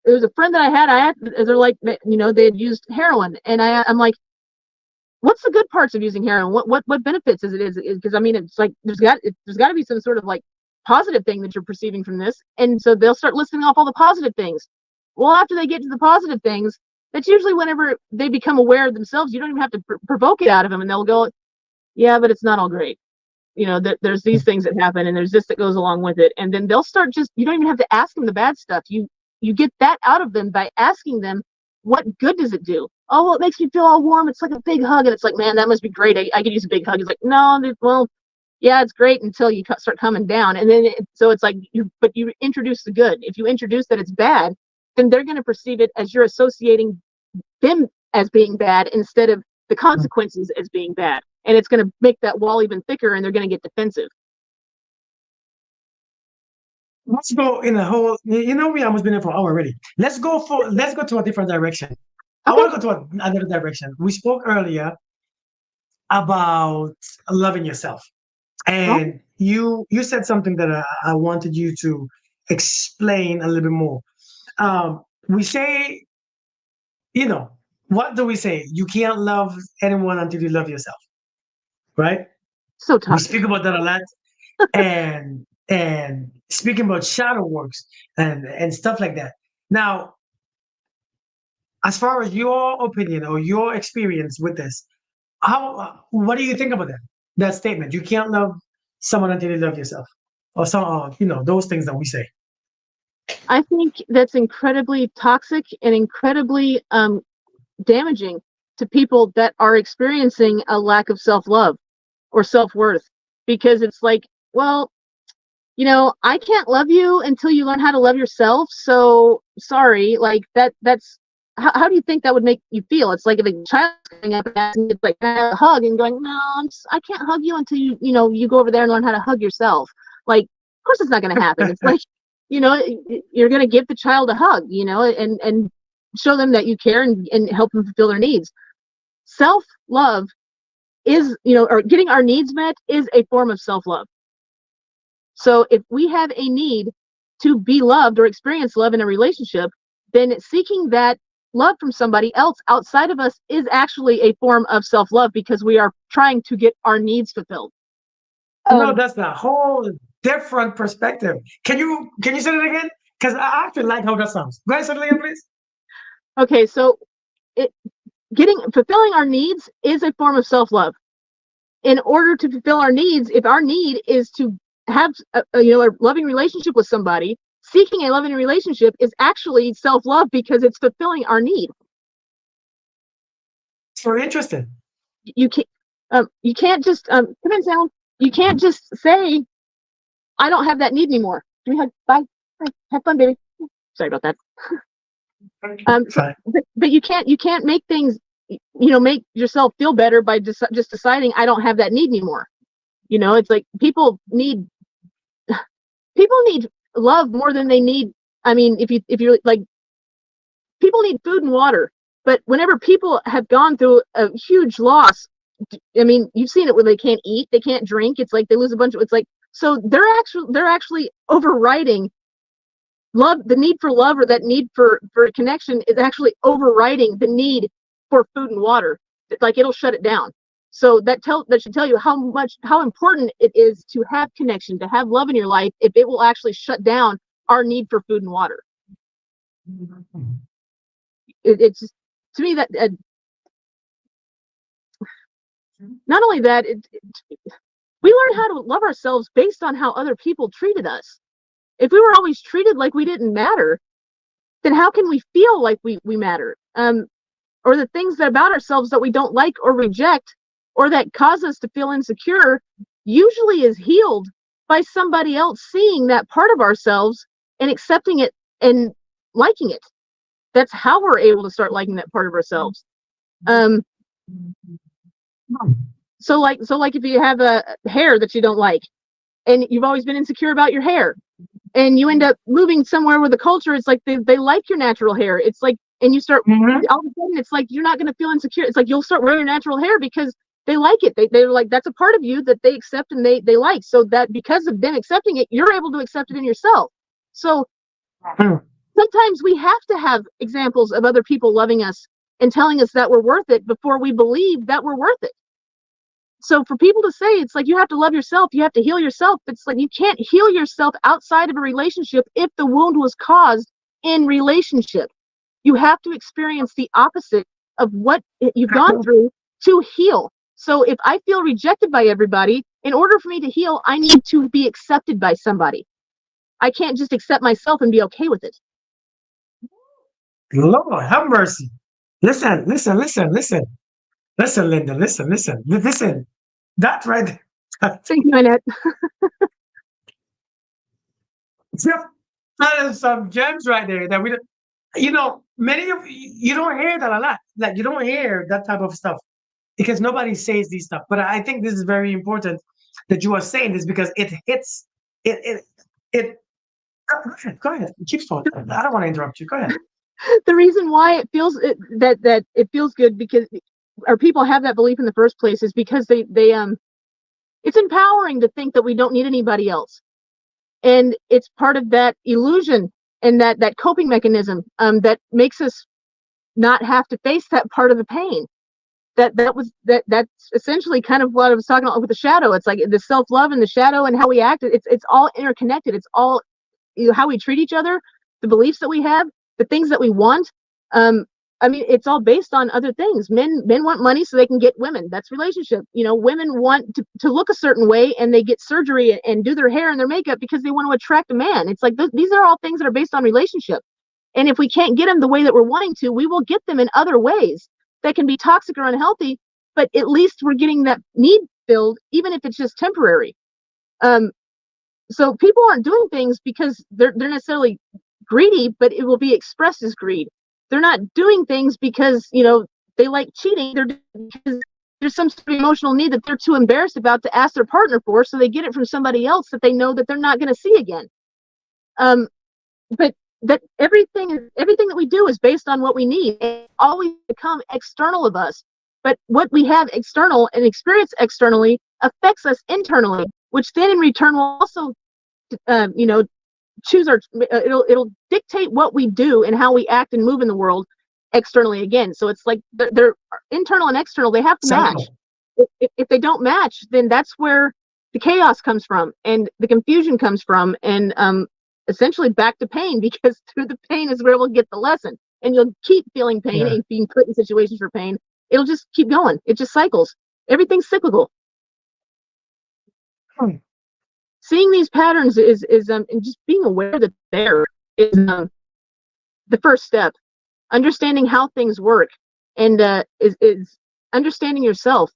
there was a friend that they're like, they had used heroin, and I'm like, what's the good parts of using heroin? What benefits is it? Because I mean, it's like there's got to be some sort of like positive thing that you're perceiving from this, and so they'll start listing off all the positive things. Well, after they get to the positive things, that's usually whenever they become aware of themselves. You don't even have to provoke it out of them, and they'll go, yeah, but it's not all great. There's these things that happen, and there's this that goes along with it, and then they'll start, just, you don't even have to ask them the bad stuff. You get that out of them by asking them, what good does it do? Oh, well, it makes me feel all warm. It's like a big hug, and it's like, man, that must be great. I could use a big hug. It's like, no, well, yeah, it's great until you start coming down, and then so it's like but you introduce the good. If you introduce that it's bad, then they're going to perceive it as you're associating them as being bad instead of the Mm. consequences as being bad. and it's going to make that wall even thicker, and they're going to get defensive. Let's go in a whole. We almost been here for an hour already. Let's go to a different direction. I Okay. want to go to another direction. We spoke earlier about loving yourself, Well, and you said something that I wanted you to explain a little bit more. We say, what do we say? You can't love anyone until you love yourself, right? so We toxic. speak about that a lot, and speaking about shadow works and stuff like that. Now, as far as your opinion or your experience with this, what do you think about that statement? You can't love someone until you love yourself, or some, those things that we say. I think that's incredibly toxic and incredibly damaging to people that are experiencing a lack of self-love or self-worth, because it's like, well, I can't love you until you learn how to love yourself. So sorry, like that's how do you think that would make you feel? It's like if a child's coming up and asking you, like, can I have a hug, and going, no, I can't hug you until you go over there and learn how to hug yourself. Like, of course it's not going to happen. It's like, you're going to give the child a hug, and show them that you care, and help them fulfill their needs. Self-love is, or getting our needs met is a form of self-love. So if we have a need to be loved or experience love in a relationship, then seeking that love from somebody else outside of us is actually a form of self-love, because we are trying to get our needs fulfilled. No, that's a whole different perspective. Can you say it again? Because I actually like how that sounds. Go ahead, say it again, please. Okay, so it, fulfilling our needs is a form of self-love. In order to fulfill our needs, if our need is to have a loving relationship with somebody, seeking a loving relationship is actually self-love, because it's fulfilling our need. It's very interesting. You can't just come in, Sam. You can't just say, I don't have that need anymore. Can we hug? Bye. Have fun, baby. Sorry about that. But you can't make things, make yourself feel better by just deciding, I don't have that need anymore. It's like people need love more than they need. I mean, if you're like, people need food and water, but whenever people have gone through a huge loss, I mean, you've seen it where they can't eat, they can't drink. It's like they lose a bunch of. It's like, so they're actually overriding love. The need for love, or that need for connection, is actually overriding the need for food and water. Like, it'll shut it down. So that should tell you how important it is to have connection, to have love in your life, if it will actually shut down our need for food and water. It's to me that not only that, we learn how to love ourselves based on how other people treated us. If we were always treated like we didn't matter, then how can we feel like we matter? Or the things about ourselves that we don't like or reject, or that cause us to feel insecure, usually is healed by somebody else seeing that part of ourselves and accepting it and liking it. That's how we're able to start liking that part of ourselves. So like if you have a hair that you don't like, and you've always been insecure about your hair, and you end up moving somewhere where the culture, it's like they like your natural hair. It's like, and you start, all of a sudden, it's like, you're not going to feel insecure. It's like, you'll start wearing your natural hair because they like it. They're like, that's a part of you that they accept and they like. So that because of them accepting it, you're able to accept it in yourself. So sometimes we have to have examples of other people loving us and telling us that we're worth it before we believe that we're worth it. So for people to say, it's like, you have to love yourself, you have to heal yourself, it's like, you can't heal yourself outside of a relationship if the wound was caused in relationship. You have to experience the opposite of what you've gone through to heal. So if I feel rejected by everybody, in order for me to heal, I need to be accepted by somebody. I can't just accept myself and be okay with it. Lord, have mercy. Listen, listen, listen, listen. Listen, Linda, listen, listen, listen. That right there. Thank you, Annette. That is some gems right there that we don't, many of you don't hear that a lot. Like, you don't hear that type of stuff because nobody says these stuff. But I think this is very important that you are saying this because it hits it. It Go ahead. Go ahead. Keep going. I don't want to interrupt you. Go ahead. The reason why that it feels good because our people have that belief in the first place is because they it's empowering to think that we don't need anybody else, and it's part of that illusion and that coping mechanism that makes us not have to face that part of the pain. That's essentially kind of what I was talking about with the shadow. It's like the self-love and the shadow and how we act. It's all interconnected. It's all how we treat each other, the beliefs that we have, the things that we want. Um, I mean, it's all based on other things. Men want money so they can get women. That's relationship. Women want to look a certain way and they get surgery and do their hair and their makeup because they want to attract a man. It's like these are all things that are based on relationship. And if we can't get them the way that we're wanting to, we will get them in other ways that can be toxic or unhealthy. But at least we're getting that need filled, even if it's just temporary. Um, so people aren't doing things because they're necessarily greedy, but it will be expressed as greed. They're not doing things because they like cheating. They're because there's some sort of emotional need that they're too embarrassed about to ask their partner for, so they get it from somebody else that they know that they're not going to see again. But that everything that we do is based on what we need. It's always become external of us. But what we have external and experience externally affects us internally, which then in return will also choose it'll dictate what we do and how we act and move in the world externally again. So it's like they're internal and external, they have to match. If they don't match, then that's where the chaos comes from and the confusion comes from, and essentially back to pain, because through the pain is where we'll get the lesson, and you'll keep feeling pain and being put in situations for pain. It'll just keep going. It just cycles. Everything's cyclical. Seeing these patterns is and just being aware that there is the first step. Understanding how things work and is understanding yourself.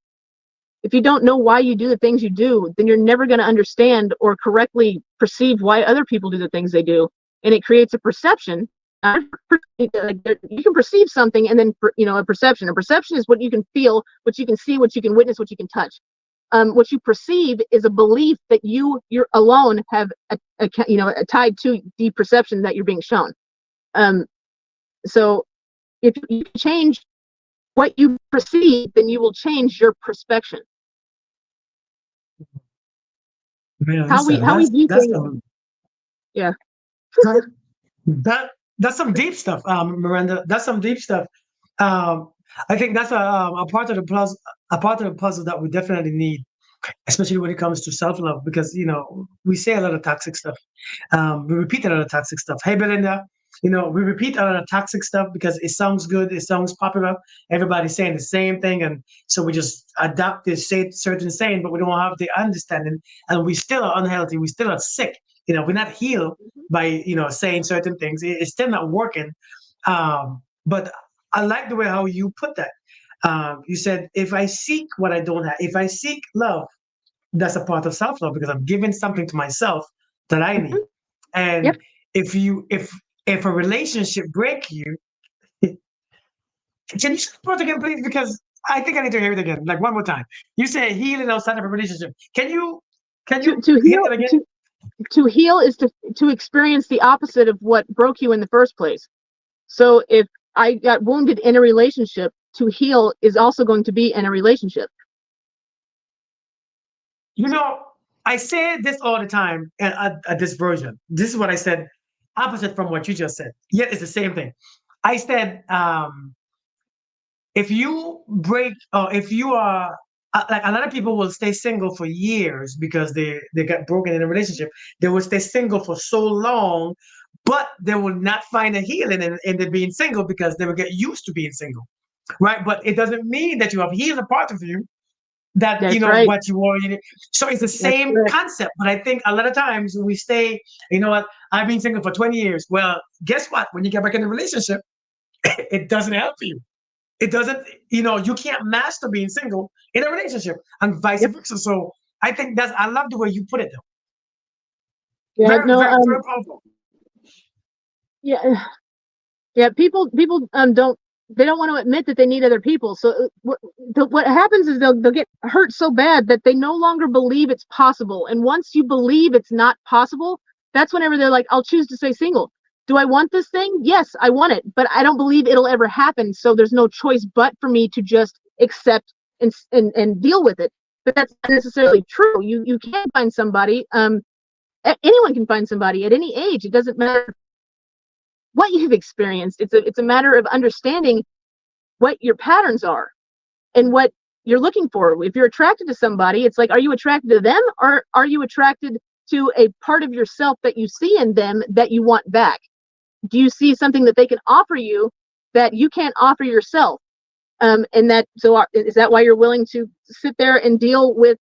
If you don't know why you do the things you do, then you're never going to understand or correctly perceive why other people do the things they do, and it creates a perception. You can perceive something, and then a perception. A perception is what you can feel, what you can see, what you can witness, what you can touch. What you perceive is a belief that you're alone have tied to the perception that you're being shown. So if you change what you perceive, then you will change your perspection. Man, How we view things. Yeah. That's some deep stuff, Miranda. That's some deep stuff. I think that's a part of the puzzle, that we definitely need, especially when it comes to self-love, because we say a lot of toxic stuff. We repeat a lot of toxic stuff. Hey, Belinda, we repeat a lot of toxic stuff because it sounds good, it sounds popular. Everybody's saying the same thing, and so we just adapt this certain saying, but we don't have the understanding, and we still are unhealthy. We still are sick. We're not healed by saying certain things. It's still not working. But I like the way how you put that. You said, if I seek what I don't have, if I seek love, that's a part of self-love, because I'm giving something to myself that I need. And Yep. if a relationship break you, can you support again, please? Because I think I need to hear it again, like one more time. You say healing outside of a relationship. Can you to hear heal that again? to heal is to experience the opposite of what broke you in the first place. So if I got wounded in a relationship, to heal is also going to be in a relationship. I say this all the time at this version. This is what I said, opposite from what you just said. Yet it's the same thing. I said, if you break, or if you are, like, a lot of people will stay single for years because they got broken in a relationship. They will stay single for so long, but they will not find a healing in the being single, because they will get used to being single, right? But it doesn't mean that you have healed a part of you that That's right. what you were. So it's the same concept, but I think a lot of times we stay, what, I've been single for 20 years. Well, guess what? When you get back in a relationship, it doesn't help you. It doesn't, you can't master being single in a relationship, and vice versa. So I think I love the way you put it, though. Yeah, Very, very, very powerful. Yeah. People don't they don't want to admit that they need other people. So what happens is they'll get hurt so bad that they no longer believe it's possible. And once you believe it's not possible, that's whenever they're like, I'll choose to stay single. Do I want this thing? Yes, I want it, but I don't believe it'll ever happen. So there's no choice but for me to just accept and deal with it. But that's not necessarily true. You can find somebody. Anyone can find somebody at any age. It doesn't matter what you've experienced. It's a matter of understanding what your patterns are and what you're looking for. If you're attracted to somebody, it's like, are you attracted to them, or are you attracted to a part of yourself that you see in them that you want back? Do you see something that they can offer you that you can't offer yourself? And that, so is that why you're willing to sit there and deal with,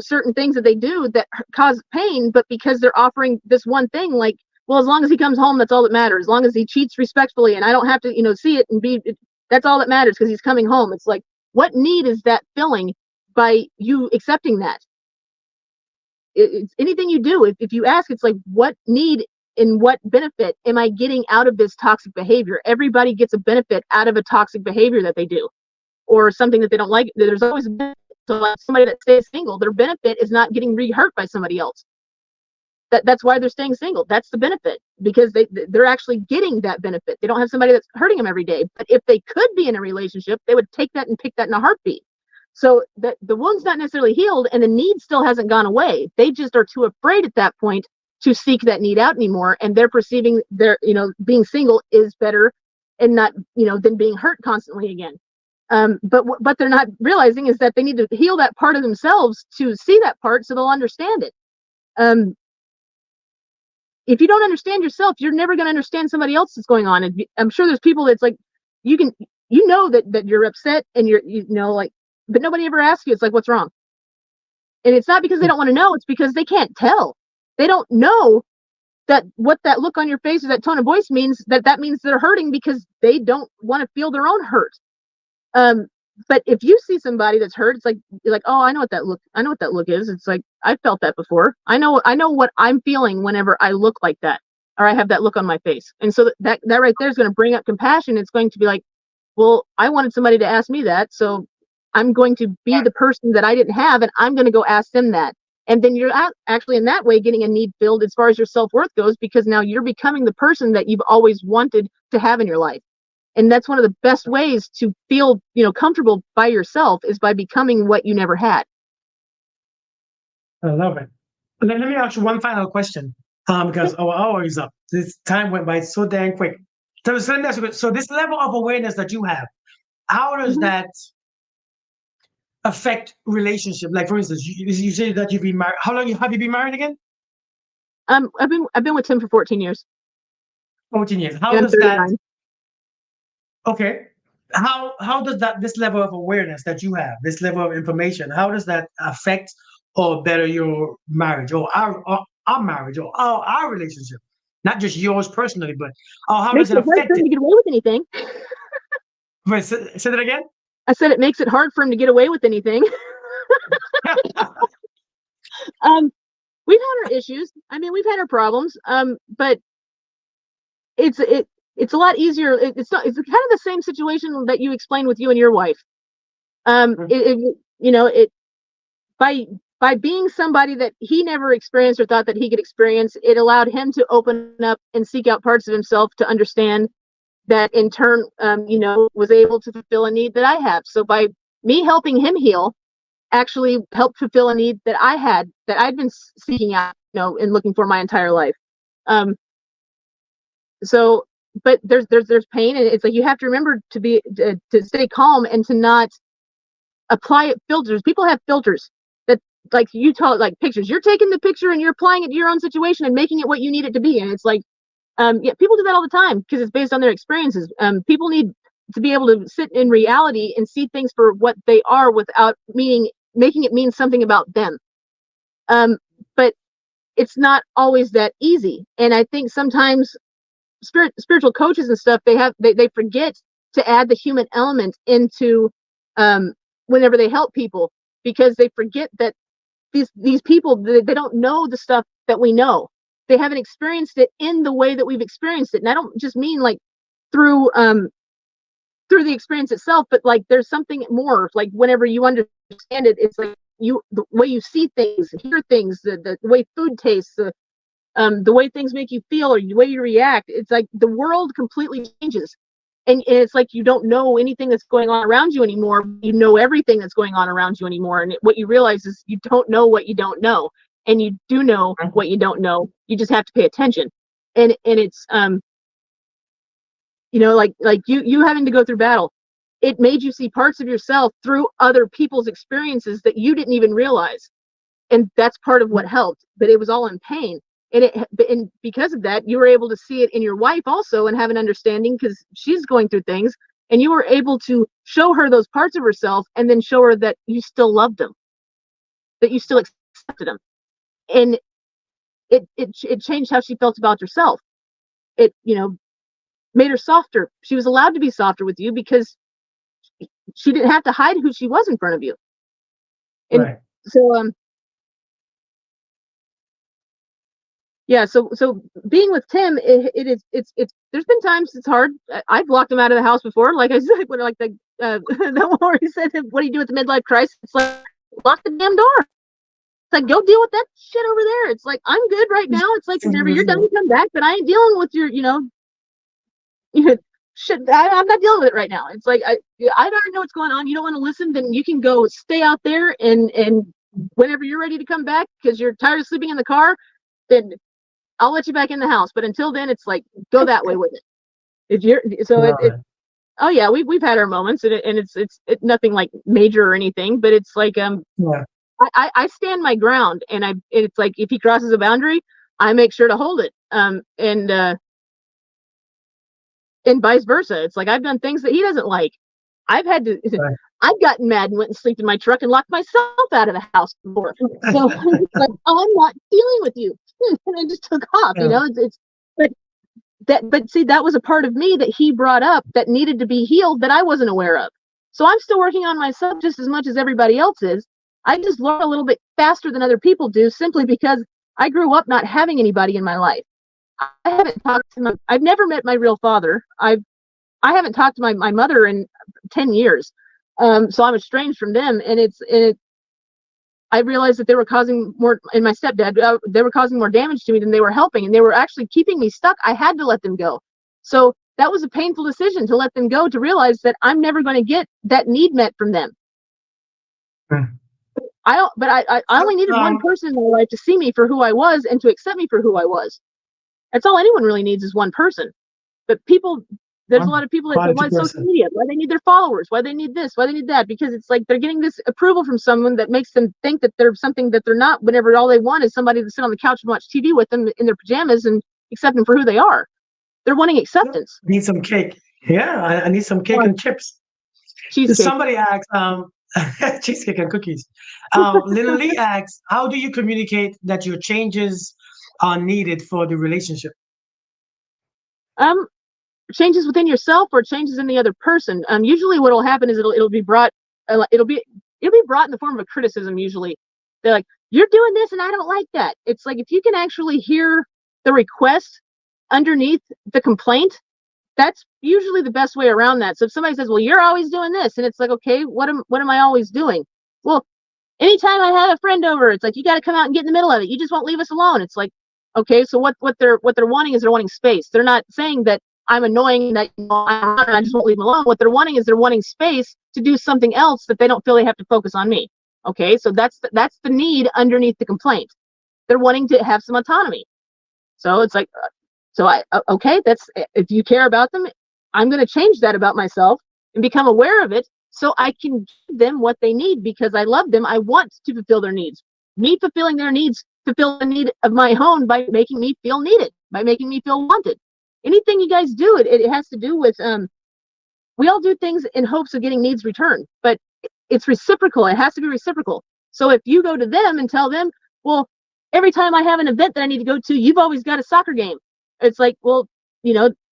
certain things that they do that cause pain, but because they're offering this one thing, like, well, as long as he comes home, that's all that matters. As long as he cheats respectfully and I don't have to, see it and that's all that matters because he's coming home. It's like, what need is that filling by you accepting that? It's anything you do. If you ask, it's like, what need and what benefit am I getting out of this toxic behavior? Everybody gets a benefit out of a toxic behavior that they do, or something that they don't like. There's always a benefit. So like somebody that stays single, their benefit is not getting re-hurt by somebody else. That's why they're staying single. That's the benefit, because they're actually getting that benefit. They don't have somebody that's hurting them every day. But if they could be in a relationship, they would take that and pick that in a heartbeat. So the wound's not necessarily healed and the need still hasn't gone away. They just are too afraid at that point to seek that need out anymore. And they're perceiving their, being single is better and not, than being hurt constantly again. But what they're not realizing is that they need to heal that part of themselves to see that part so they'll understand it. If you don't understand yourself, you're never going to understand somebody else that's going on. And I'm sure there's people that's like, that you're upset and but nobody ever asks you. It's like, what's wrong? And it's not because they don't want to know. It's because they can't tell. They don't know that what that look on your face or that tone of voice means. That means they're hurting because they don't want to feel their own hurt. But if you see somebody that's hurt, it's like, you're like, oh, I know what that look is. It's like, I felt that before. I know what I'm feeling whenever I look like that, or I have that look on my face. And so that right there is going to bring up compassion. It's going to be like, well, I wanted somebody to ask me that. So I'm going to be the person that I didn't have, and I'm going to go ask them that. And then you're actually in that way getting a need filled as far as your self-worth goes, because now you're becoming the person that you've always wanted to have in your life. And that's one of the best ways to feel, comfortable by yourself, is by becoming what you never had. I love it. Let me ask you one final question, because our hour is up. This time went by so dang quick. So let me ask you, so this level of awareness that you have, how does that affect relationship? Like, for instance, you say that you've been married. How long have you been married again? I've been with Tim for 14 years. 14 years. How does that? Okay. How does this level of awareness that you have, this level of information, how does that affect or better your marriage, or our marriage, or our relationship? Not just yours personally, but how does it affect it? To get away with anything. Wait, say that again? I said it makes it hard for him to get away with anything. We've had our issues. I mean, we've had our problems. But it's a lot easier. It's kind of the same situation that you explained with you and your wife. By being somebody that he never experienced or thought that he could experience, it allowed him to open up and seek out parts of himself to understand that, in turn, was able to fulfill a need that I have. So by me helping him heal, actually helped fulfill a need that I had, that I'd been seeking out, and looking for my entire life. So, but there's pain, and it's like, you have to remember to stay calm and to not apply filters. People have filters that, like, you tell it like pictures. You're taking the picture and you're applying it to your own situation and making it what you need it to be. And it's like, people do that all the time because it's based on their experiences. People need to be able to sit in reality and see things for what they are without making it mean something about them. But it's not always that easy. And I think sometimes spiritual coaches and stuff, they forget to add the human element into whenever they help people, because they forget that these people, they don't know the stuff that we know. They haven't experienced it in the way that we've experienced it. And I don't just mean like through through the experience itself, but like there's something more. Like whenever you understand it, it's like the way you see things, hear things, the way food tastes, the way things make you feel, or the way you react. It's like the world completely changes, and it's like you don't know anything that's going on around you anymore. You know everything that's going on around you anymore, and what you realize is you don't know what you don't know, and you do know what you don't know. You just have to pay attention, and it's like you having to go through battle. It made you see parts of yourself through other people's experiences that you didn't even realize, and that's part of what helped. But it was all in pain, and because of that, you were able to see it in your wife also, and have an understanding because she's going through things, and you were able to show her those parts of herself, and then show her that you still loved them, that you still accepted them, and it changed how she felt about herself. It made her softer. She was allowed to be softer with you because she didn't have to hide who she was in front of you. And Right. so yeah, so being with Tim, it's there's been times it's hard. I've locked him out of the house before, like I said, when like the one where he said, "What do you do with the midlife crisis?" It's like, lock the damn door. It's like, go deal with that shit over there. It's like, I'm good right now. It's like, whenever you're done, you come back, but I ain't dealing with your shit. I'm not dealing with it right now. It's like, I already know what's going on. You don't want to listen, then you can go stay out there, and whenever you're ready to come back because you're tired of sleeping in the car, then I'll let you back in the house. But until then, it's like, go that way with it. If you're oh yeah, we've had our moments, and it's nothing like major or anything, but it's like Yeah. I stand my ground, and it's like, if he crosses a boundary, I make sure to hold it, and vice versa. It's like, I've done things that he doesn't like. I've had to Right. I've gotten mad and went and slept in my truck and locked myself out of the house before. So it's like, oh, I'm not dealing with you. And I just took off, Yeah. it's but see, that was a part of me that he brought up that needed to be healed, that I wasn't aware of. So I'm still working on myself just as much as everybody else is. I just learn a little bit faster than other people do, simply because I grew up not having anybody in my life. I haven't talked to I've never met my real father. I haven't talked to my mother in 10 years. So I'm estranged from them, and I realized that they were causing more, and my stepdad, they were causing more damage to me than they were helping, and they were actually keeping me stuck. I had to let them go. So that was a painful decision, to let them go, to realize that I'm never going to get that need met from them. I only needed one person in my life to see me for who I was, and to accept me for who I was. That's all anyone really needs, is one person. But there's a lot of people that say, why social media, why they need their followers, why they need this, why they need that, because it's like they're getting this approval from someone that makes them think that they're something that they're not, whenever all they want is somebody to sit on the couch and watch TV with them in their pajamas and accept them for who they are. They're wanting acceptance. Need some cake. Yeah, I need some cake and chips. Cheesecake. Somebody asked, cheesecake and cookies. Little Lee asks, how do you communicate that your changes are needed for the relationship? Changes within yourself, or changes in the other person. Usually what will happen is it'll be brought in the form of a criticism. Usually they're like, you're doing this and I don't like that. It's like, if you can actually hear the request underneath the complaint, that's usually the best way around that. So if somebody says, well, you're always doing this, and it's like, okay, what am I always doing? Well, anytime I have a friend over, it's like, you got to come out and get in the middle of it. You just won't leave us alone. It's like, okay, so what they're wanting is, they're wanting space. They're not saying that I'm annoying, that I just won't leave them alone. What they're wanting is, they're wanting space to do something else that they don't feel they have to focus on me. Okay, so that's the need underneath the complaint. They're wanting to have some autonomy. So it's like, okay, that's, if you care about them, I'm going to change that about myself and become aware of it, so I can give them what they need, because I love them. I want to fulfill their needs. Me fulfilling their needs fulfill the need of my own, by making me feel needed, by making me feel wanted. Anything you guys do, it has to do with, we all do things in hopes of getting needs returned, but it's reciprocal. It has to be reciprocal. So if you go to them and tell them, well, every time I have an event that I need to go to, you've always got a soccer game. It's like, well,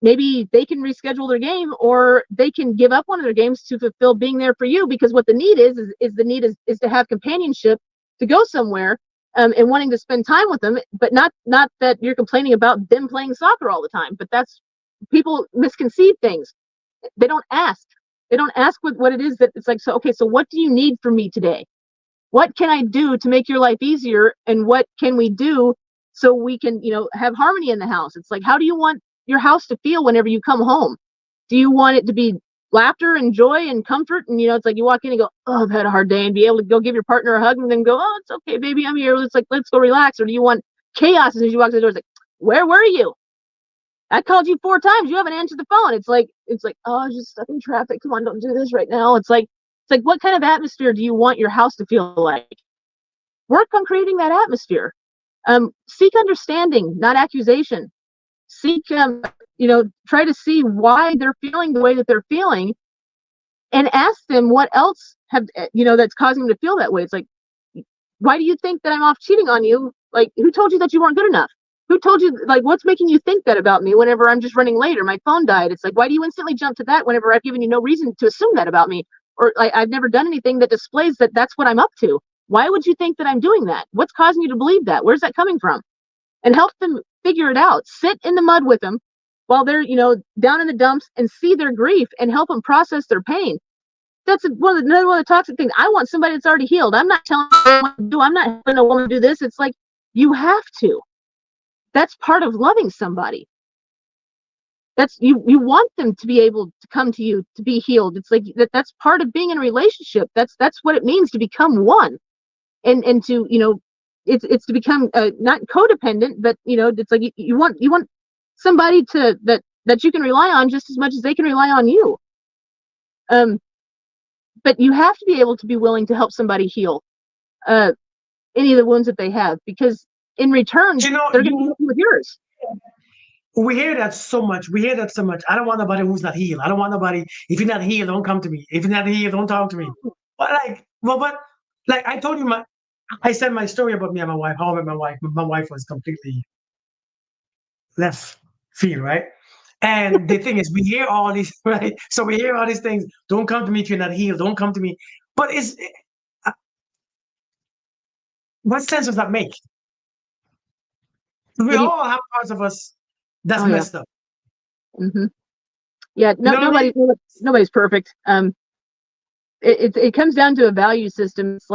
maybe they can reschedule their game, or they can give up one of their games to fulfill being there for you, because what the need is the need is to have companionship, to go somewhere, and wanting to spend time with them, but not that you're complaining about them playing soccer all the time. But that's, people misconceive things. They don't ask. They don't ask what it is that it's like, so, okay, so what do you need from me today? What can I do to make your life easier? And what can we do so we can, have harmony in the house? It's like, how do you want your house to feel whenever you come home? Do you want it to be laughter and joy and comfort? And, it's like you walk in and go, oh, I've had a hard day, and be able to go give your partner a hug and then go, oh, it's okay, baby, I'm here. It's like, let's go relax. Or do you want chaos as soon as you walk through the door? It's like, where were you? I called you 4 times. You haven't answered the phone. It's like, oh, I was just stuck in traffic. Come on, don't do this right now. It's like, what kind of atmosphere do you want your house to feel like? Work on creating that atmosphere. Seek understanding, not accusation. Seek, try to see why they're feeling the way that they're feeling, and ask them what else that's causing them to feel that way. It's like, why do you think that I'm off cheating on you? Like, who told you that you weren't good enough? Who told you, like, what's making you think that about me whenever I'm just running late or my phone died? It's like, why do you instantly jump to that whenever I've given you no reason to assume that about me? Or like, I've never done anything that displays that that's what I'm up to. Why would you think that I'm doing that? What's causing you to believe that? Where's that coming from? And help them figure it out. Sit in the mud with them while they're, down in the dumps, and see their grief and help them process their pain. That's another one of the toxic things. I want somebody that's already healed. I'm not telling them what to do. I'm not helping a woman do this. It's like, you have to. That's part of loving somebody. That's you want them to be able to come to you to be healed. It's like that's part of being in a relationship. That's what it means to become one, and to it's to become not codependent, but it's like you want somebody that you can rely on just as much as they can rely on you. But you have to be able to be willing to help somebody heal any of the wounds that they have, because in return, they're going to help you with yours. We hear that so much. I don't want nobody who's not healed. I don't want nobody. If you're not healed, don't come to me. If you're not healed, don't talk to me. But like I told you, I said my story about me and my wife. How I met my wife. My wife was completely left field, right? And the thing is, we hear all these, right? So we hear all these things. Don't come to me if you're not healed. Don't come to me. But what sense does that make? We all have parts of us that's messed up. Mm-hmm. Yeah, nobody's perfect. It comes down to a value system. It's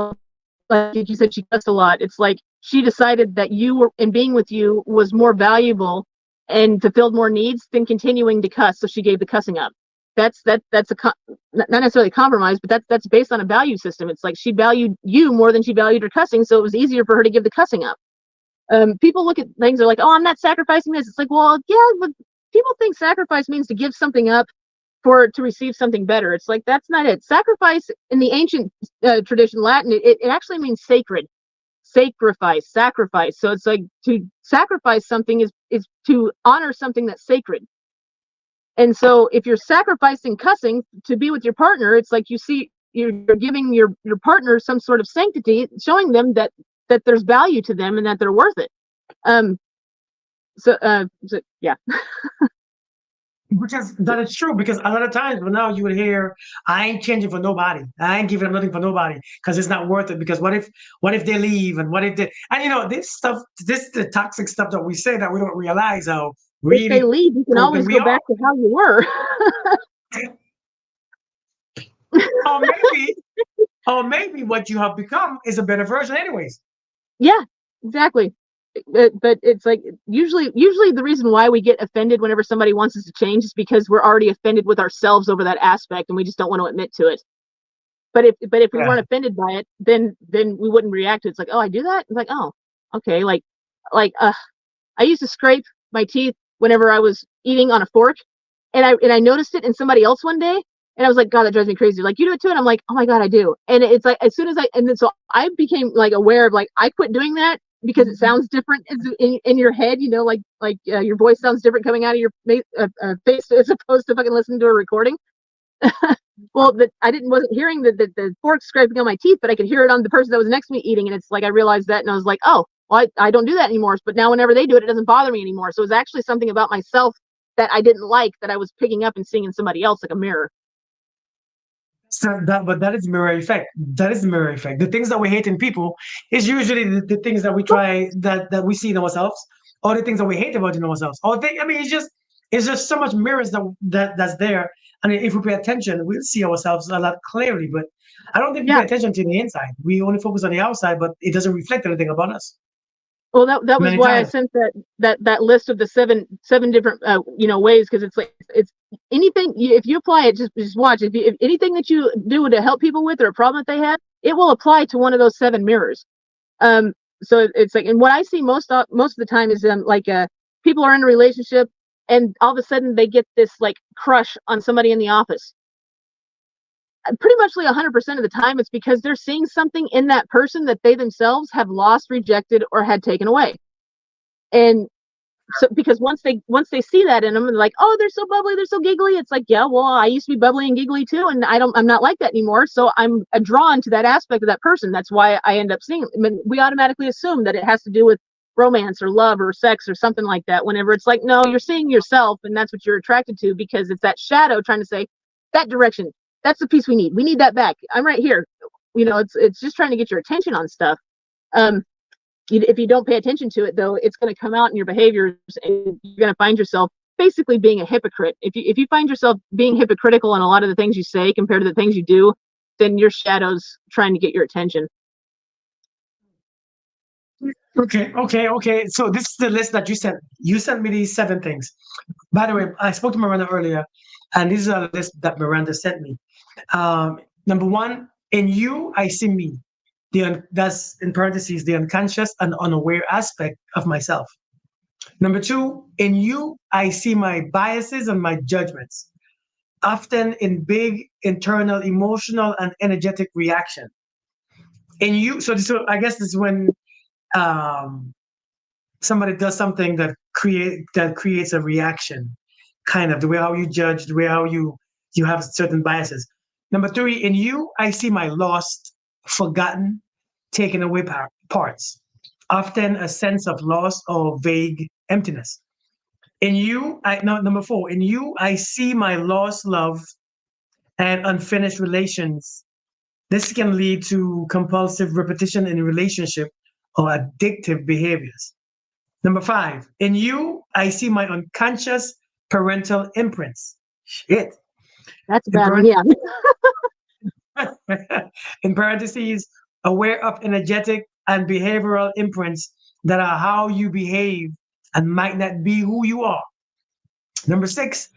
like you said, she cussed a lot. It's like she decided that you were, and being with you was more valuable and fulfilled more needs than continuing to cuss. So she gave the cussing up. That's not necessarily a compromise, but that's based on a value system. It's like she valued you more than she valued her cussing, so it was easier for her to give the cussing up. People look at things, they're like, oh, I'm not sacrificing this. It's like, well, yeah, but people think sacrifice means to give something up to receive something better. It's like, that's not it. Sacrifice in the ancient tradition, Latin, it actually means sacred. Sacrifice. So it's like to sacrifice something is to honor something that's sacred. And so if you're sacrificing cussing to be with your partner, it's like you're giving your partner some sort of sanctity, showing them that there's value to them and that they're worth it. So yeah. That is true, because a lot of times now you would hear, I ain't changing for nobody. I ain't giving up nothing for nobody because it's not worth it. Because what if they leave, and what if they, and this stuff, the toxic stuff that we say that we don't realize how really. If they leave, you can always go back to how you were. Or maybe what you have become is a better version anyways. Yeah, exactly. But it's like usually the reason why we get offended whenever somebody wants us to change is because we're already offended with ourselves over that aspect, and we just don't want to admit to it. But if we weren't offended by it, then we wouldn't react to it. It's like, oh, I do that? It's like, oh, okay. Like I used to scrape my teeth whenever I was eating on a fork, and I noticed it in somebody else one day, and I was like, God, that drives me crazy. Like, you do it too? And I'm like, oh my God, I do. And it's like, as soon as and then so I became like aware of, like, I quit doing that because it sounds different in your head, like your voice sounds different coming out of your face as opposed to fucking listening to a recording. Well, wasn't hearing the fork scraping on my teeth, but I could hear it on the person that was next to me eating. And it's like, I realized that, and I was like, oh, well, I don't do that anymore. But now whenever they do it, it doesn't bother me anymore. So it's actually something about myself that I didn't like, that I was picking up and seeing in somebody else, like a mirror. So that is mirror effect. That is the mirror effect. The things that we hate in people is usually the things that we try that we see in ourselves, or the things that we hate about in ourselves. It's just It's just so much mirrors that's there. And if we pay attention, we'll see ourselves a lot clearly. But I don't think we Yeah. pay attention to the inside. We only focus on the outside, but it doesn't reflect anything about us Well, that was many why I times. sent that list of the seven different ways, because it's like it's anything if you apply it, just watch. If anything that you do to help people with or a problem that they have, it will apply to one of those seven mirrors. Um, so it's like, and what I see most of the time is people are in a relationship, and all of a sudden they get this like crush on somebody in the office. Pretty much like 100% of the time, it's because they're seeing something in that person that they themselves have lost, rejected, or had taken away. And so because once they see that in them, they're like, oh, they're so bubbly, they're so giggly. It's like, yeah, well, I used to be bubbly and giggly too, and I'm not like that anymore. So I'm drawn to that aspect of that person. That's why I end up seeing. I mean, we automatically assume that it has to do with romance or love or sex or something like that. Whenever it's like, no, you're seeing yourself, and that's what you're attracted to, because it's that shadow trying to say that direction. That's the piece we need. We need that back. I'm right here. It's just trying to get your attention on stuff. Um, if you don't pay attention to it, though, it's going to come out in your behaviors, and you're going to find yourself basically being a hypocrite. If you find yourself being hypocritical in a lot of the things you say compared to the things you do, then your shadow's trying to get your attention. Okay. So this is the list that you sent. You sent me these seven things. By the way, I spoke to Miranda earlier, and these are the list that Miranda sent me. Number one, in you, I see me. That's in parentheses the unconscious and unaware aspect of myself. Number two, in you, I see my biases and my judgments, often in big internal emotional and energetic reaction. In you, so I guess this is when um, somebody does something that creates a reaction, kind of the way how you judge, the way how you have certain biases. Number three, in you, I see my lost, forgotten, taken away parts, often a sense of loss or vague emptiness. In you, I no number four, in you, I see my lost love and unfinished relations. This can lead to compulsive repetition in relationship or addictive behaviors. Number five, in you, I see my unconscious parental imprints. Shit. That's a In, bad one. Yeah. in parentheses, aware of energetic and behavioral imprints that are how you behave and might not be who you are. Number six,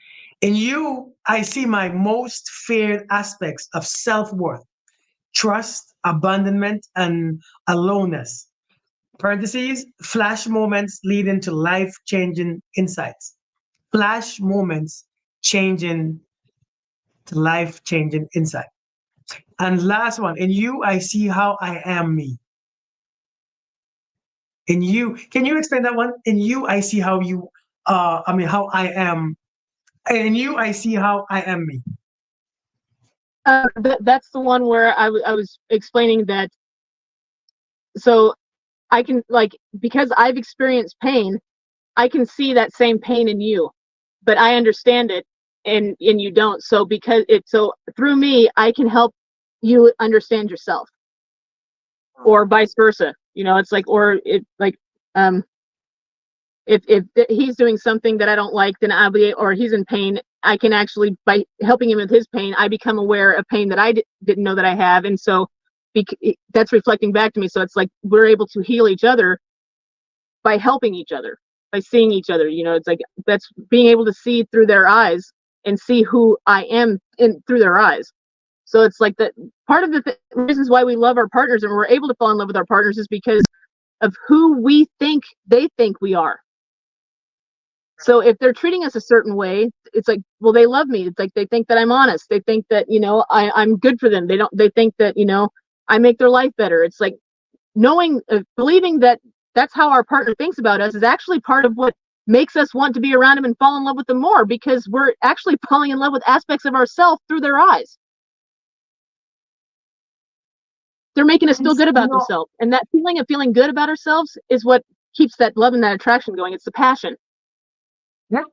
in you, I see my most feared aspects of self worth, trust, abandonment, and aloneness. Parentheses, flash moments leading to life changing insights. Flash moments changing to life changing insight. And last one, in you, I see how I am me. In you, can you explain that one? In you, I see how how I am. In you, I see how I am me. That's the one where I was explaining that. So I can, like, because I've experienced pain, I can see that same pain in you, but I understand it, and you don't. So through me, I can help you understand yourself, or vice versa. It's like, or it like, um, if he's doing something that I don't like, then or he's in pain, I can actually, by helping him with his pain, I become aware of pain that I didn't know that I have, and so that's reflecting back to me. So it's like we're able to heal each other by helping each other, by seeing each other. It's like that's being able to see through their eyes and see who I am in through their eyes. So it's like that part of the reasons why we love our partners and we're able to fall in love with our partners is because of who we think they think we are. So if they're treating us a certain way, it's like, well, they love me. It's like they think that I'm honest. They think that, I'm good for them. They think that, I make their life better. It's like believing that that's how our partner thinks about us is actually part of what makes us want to be around them and fall in love with them more, because we're actually falling in love with aspects of ourselves through their eyes. They're making us feel good about themselves. And that feeling of feeling good about ourselves is what keeps that love and that attraction going. It's the passion. Yeah.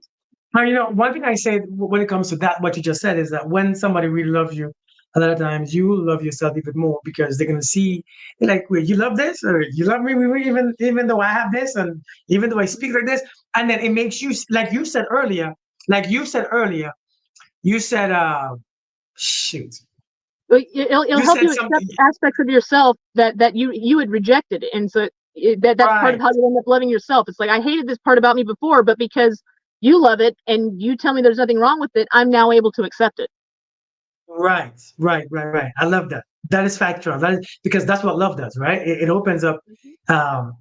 One thing I say when it comes to that, what you just said, is that when somebody really loves you, a lot of times you will love yourself even more, because they're gonna see, like, wait, you love this, or you love me even though I have this, and even though I speak like this, and then it makes you, like you said earlier, like you said earlier, you said, shoot, It'll you help said you accept something, aspects of yourself that you had rejected, and so that's part of right, how you end up loving yourself. It's like, I hated this part about me before, but because you love it and you tell me there's nothing wrong with it, I'm now able to accept it. right. I love that. That is factual. That is because that's what love does, right? It opens up.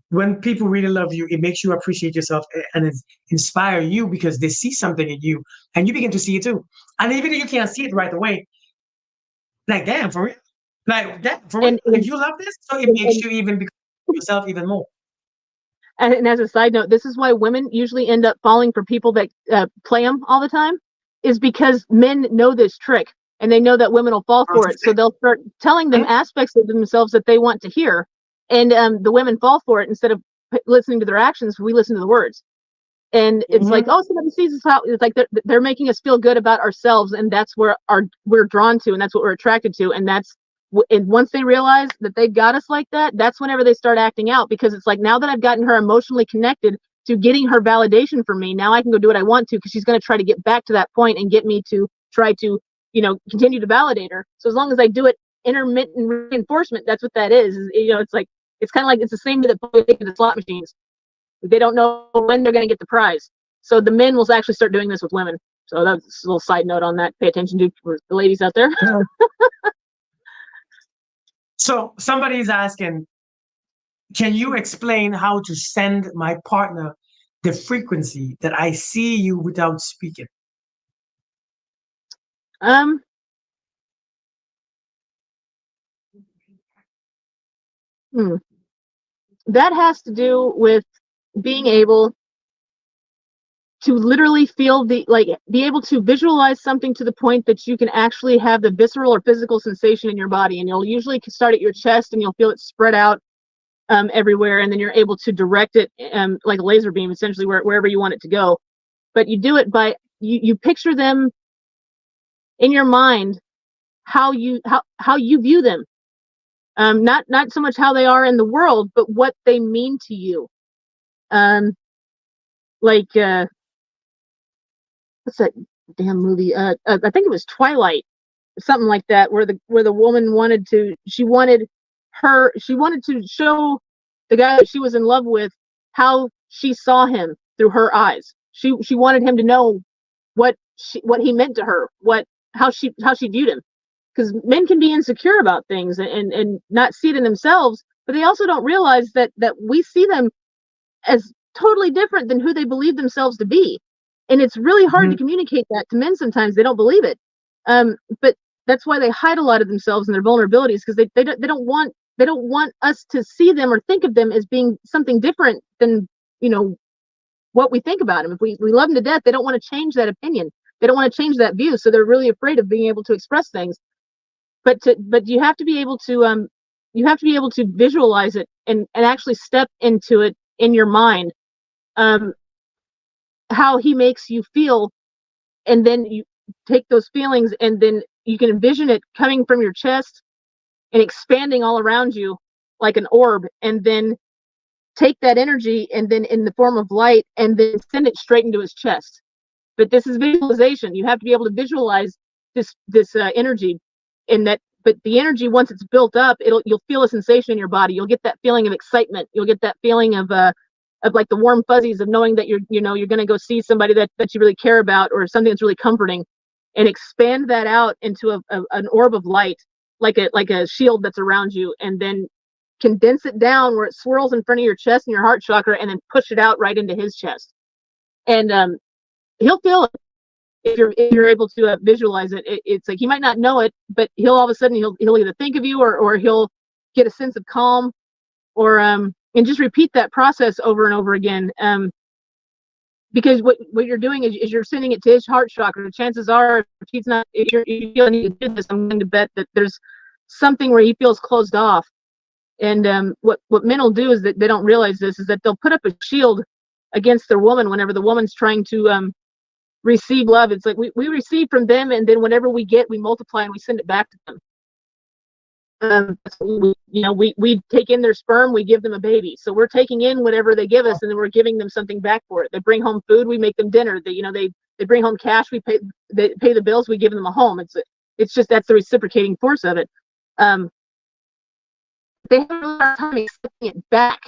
When people really love you, it makes you appreciate yourself and it inspire you because they see something in you, and you begin to see it too. And even if you can't see it right away, like damn, for real, like that for real. And Like and, you love this, so it makes and you even become yourself even more. and as a side note, this is why women usually end up falling for people that play them all the time, is because men know this trick and they know that women will fall for it. So they'll start telling them aspects of themselves that they want to hear. And the women fall for it instead of listening to their actions. We listen to the words. And it's like, Mm-hmm. oh, somebody sees us how it's like they're making us feel good about ourselves. And that's where we're drawn to. And that's what we're attracted to. And once they realize that they've got us like that, that's whenever they start acting out, because it's like, now that I've gotten her emotionally connected to getting her validation from me, now I can go do what I want to, because she's going to try to get back to that point and get me to try to, continue to validate her. So as long as I do it, intermittent reinforcement, that's what that is. It's like, it's kind of like, it's the same that play the slot machines. They don't know when they're going to get the prize. So the men will actually start doing this with women. So that's a little side note on that. Pay attention to for the ladies out there. So somebody's asking, can you explain how to send my partner the frequency that I see you without speaking? um, hmm. That has to do with being able to literally feel be able to visualize something to the point that you can actually have the visceral or physical sensation in your body. And you'll usually start at your chest and you'll feel it spread out everywhere. And then you're able to direct it like a laser beam, essentially, wherever you want it to go. But you do it by, you picture them in your mind, how you view them. Not so much how they are in the world, but what they mean to you. Um, like, what's that damn movie? I think it was Twilight, something like that, where the woman wanted to show the guy that she was in love with how she saw him through her eyes. She wanted him to know what he meant to her, how she viewed him, because men can be insecure about things and not see it in themselves, but they also don't realize that we see them as totally different than who they believe themselves to be. And it's really hard to Mhm. communicate that to men sometimes. They don't believe it. But that's why they hide a lot of themselves and their vulnerabilities, because they don't want us to see them or think of them as being something different than you know what we think about them. If we love them to death, they don't want to change that opinion. They don't want to change that view. So they're really afraid of being able to express things. But you have to be able to visualize it and actually step into it in your mind, um, how he makes you feel, and then you take those feelings and then you can envision it coming from your chest and expanding all around you like an orb, and then take that energy and then in the form of light and then send it straight into his chest. But this is visualization. You have to be able to visualize this energy in that. But the energy, once it's built up, you'll feel a sensation in your body. You'll get that feeling of excitement. You'll get that feeling of like the warm fuzzies of knowing that you're going to go see somebody that you really care about, or something that's really comforting, and expand that out into an orb of light, like a shield that's around you, and then condense it down where it swirls in front of your chest and your heart chakra, and then push it out right into his chest. And he'll feel it if you're able to visualize it. It's like he might not know it, but he'll all of a sudden he'll either think of you, or he'll get a sense of calm, or and just repeat that process over and over again. Because what you're doing is you're sending it to his heart chakra. Chances are, if you feel need to do this, I'm going to bet that there's something where he feels closed off. And what men will do is that they don't realize this, is that they'll put up a shield against their woman whenever the woman's trying to receive love. It's like we receive from them, and then whatever we get, we multiply and we send it back to them. We take in their sperm, we give them a baby. So we're taking in whatever they give us, and then we're giving them something back for it. They bring home food, we make them dinner. They They bring home cash. They pay the bills. We give them a home. It's just that's the reciprocating force of it. They have a hard time accepting it back.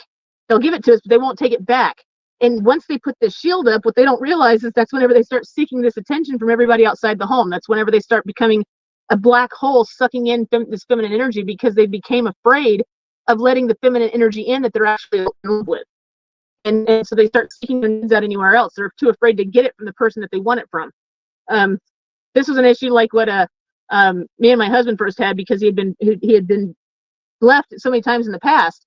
They'll give it to us, but they won't take it back. And once they put this shield up, what they don't realize is that's whenever they start seeking this attention from everybody outside the home. That's whenever they start becoming a black hole sucking in this feminine energy, because they became afraid of letting the feminine energy in that they're actually in love with. And so they start seeking their needs out anywhere else. They're too afraid to get it from the person that they want it from. This was an issue like what me and my husband first had, because he had been left so many times in the past.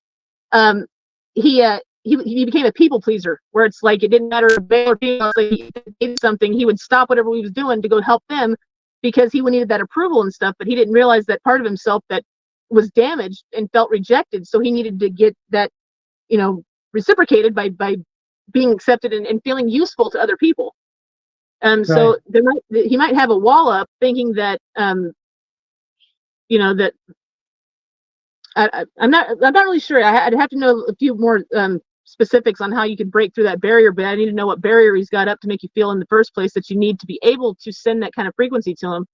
He became a people pleaser, where it's like it didn't matter if male or female, like he did something, he would stop whatever he was doing to go help them, because he needed that approval and stuff. But he didn't realize that part of himself that was damaged and felt rejected, so he needed to get that, reciprocated by being accepted and feeling useful to other people. Right. So he might have a wall up, thinking that that I'm not really sure. I'd have to know a few more specifics on how you could break through that barrier, but I need to know what barrier he's got up to make you feel in the first place that you need to be able to send that kind of frequency to him.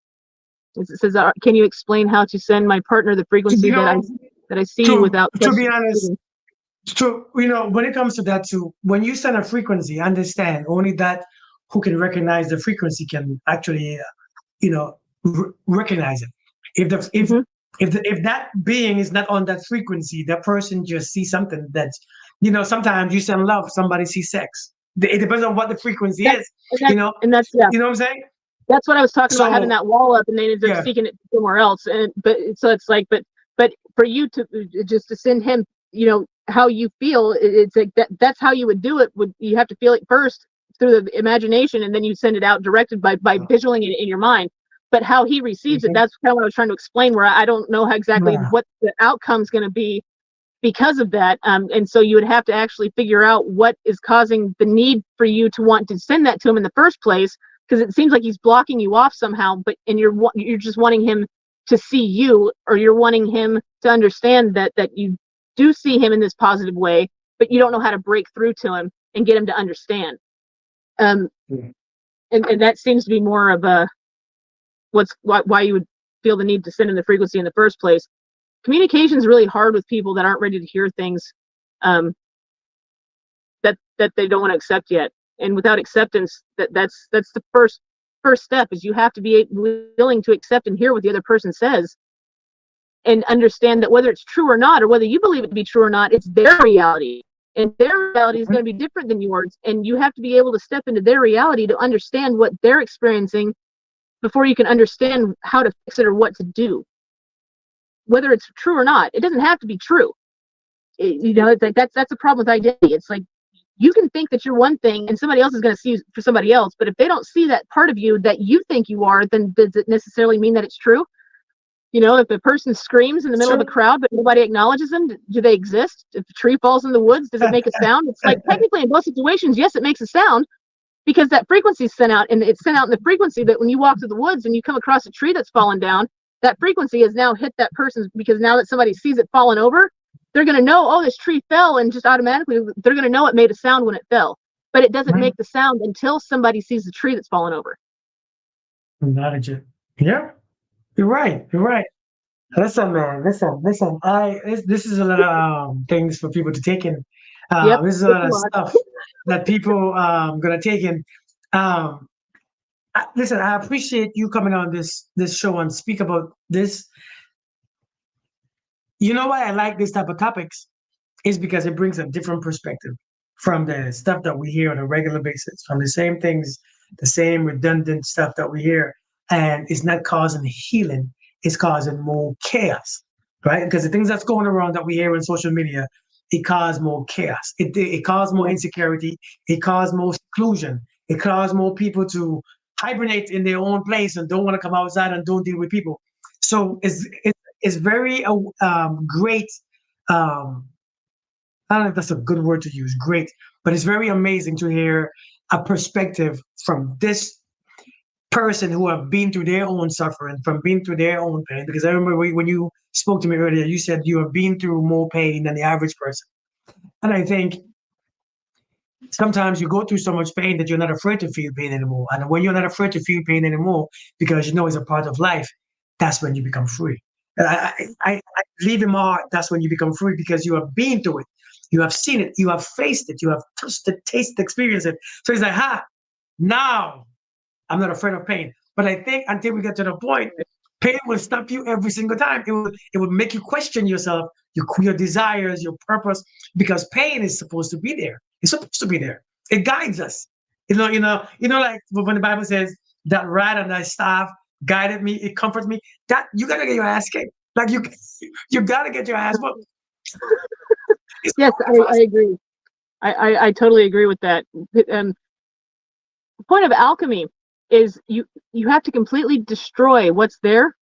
It says, can you explain how to send my partner the frequency that I see without to be honest, when it comes to that too, when you send a frequency, understand only that who can recognize the frequency can actually recognize it. If that being is not on that frequency, that person just sees something that, sometimes you send love, somebody sees sex. It depends on what the frequency is. And that's you know what I'm saying? That's what I was talking about, having that wall up, and they ended up seeking it somewhere else. But it's like, but for you to just to send him, how you feel, it's like that's how you would do it. You have to feel it first through the imagination, and then you send it out directed by visualizing it in your mind. But how he receives it, that's kind of what I was trying to explain, where I don't know how exactly what the outcome's going to be because of that. And so you would have to actually figure out what is causing the need for you to want to send that to him in the first place, because it seems like he's blocking you off somehow, and you're just wanting him to see you, or you're wanting him to understand that you do see him in this positive way, but you don't know how to break through to him and get him to understand. And that seems to be more of a why you would feel the need to send in the frequency in the first place. Communication is really hard with people that aren't ready to hear things that they don't want to accept yet. And without acceptance, that's the first step, is you have to be willing to accept and hear what the other person says, and understand that whether it's true or not, or whether you believe it to be true or not, it's their reality. And their reality is going to be different than yours. And you have to be able to step into their reality to understand what they're experiencing before you can understand how to fix it or what to do. Whether it's true or not, it doesn't have to be true. It's like that's a problem with identity. It's like you can think that you're one thing and somebody else is going to see you for somebody else, but if they don't see that part of you that you think you are, then does it necessarily mean that it's true? If a person screams in the middle of a crowd but nobody acknowledges them, do they exist? If a tree falls in the woods, does it make a sound? It's like, technically in both situations, yes, it makes a sound, because that frequency is sent out, and it's sent out in the frequency that when you walk through the woods and you come across a tree that's fallen down, that frequency has now hit that person, because now that somebody sees it fallen over, they're going to know, oh, this tree fell, and just automatically they're going to know it made a sound when it fell. But it doesn't make the sound until somebody sees the tree that's fallen over. Yeah, you're right. Listen, man. Listen. This is a lot of things for people to take in. This is a lot of stuff that people gonna take in. Listen, I appreciate you coming on this show and speak about this. You know why I like this type of topics is because it brings a different perspective from the stuff that we hear on a regular basis, from the same things, the same redundant stuff that we hear, and it's not causing healing. It's causing more chaos, right? Because the things that's going around that we hear on social media, it causes more chaos. It causes more insecurity. It causes more seclusion. It causes more people to hibernate in their own place and don't want to come outside and don't deal with people. So it's very great. I don't know if that's a good word to use, great, but it's very amazing to hear a perspective from this person who have been through their own suffering, from being through their own pain. Because I remember when you spoke to me earlier, you said you have been through more pain than the average person. And I think sometimes you go through so much pain that you're not afraid to feel pain anymore. And when you're not afraid to feel pain anymore because you know it's a part of life, that's when you become free. And I believe in my heart, that's when you become free because you have been through it. You have seen it. You have faced it. You have touched it, tasted, experienced it. So it's like, now I'm not afraid of pain. But I think until we get to the point, pain will stop you every single time. It will make you question yourself, your desires, your purpose, because pain is supposed to be there. It's supposed to be there. It guides us. Like when the Bible says that rod and thy staff guided me, it comforts me. That you gotta get your ass kicked. Like you gotta get your ass whooped. It's Yes, hard for I us. agree. I totally agree with that. The point of alchemy is you have to completely destroy what's there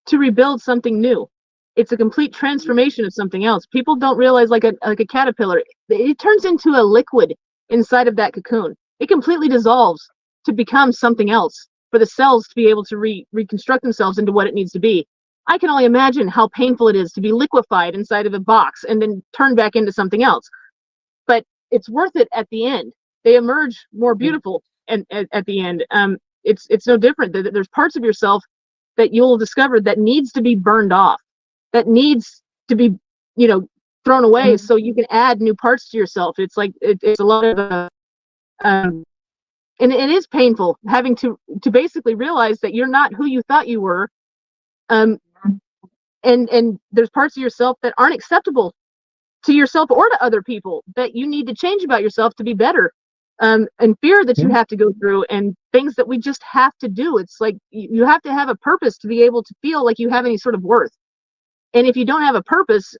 to rebuild something new. It's a complete transformation of something else. People don't realize, like a caterpillar, it turns into a liquid inside of that cocoon. It completely dissolves to become something else for the cells to be able to reconstruct themselves into what it needs to be. I can only imagine how painful it is to be liquefied inside of a box and then turned back into something else. But it's worth it at the end. They emerge more beautiful and at the end. It's no different. There's parts of yourself that you'll discover that needs to be burned off, that needs to be, thrown away so you can add new parts to yourself. It's like it's a lot of um, and it is painful having to basically realize that you're not who you thought you were, um, and there's parts of yourself that aren't acceptable to yourself or to other people that you need to change about yourself to be better, and fear that you Yeah. have to go through and things that we just have to do. It's like you have to have a purpose to be able to feel like you have any sort of worth. And if you don't have a purpose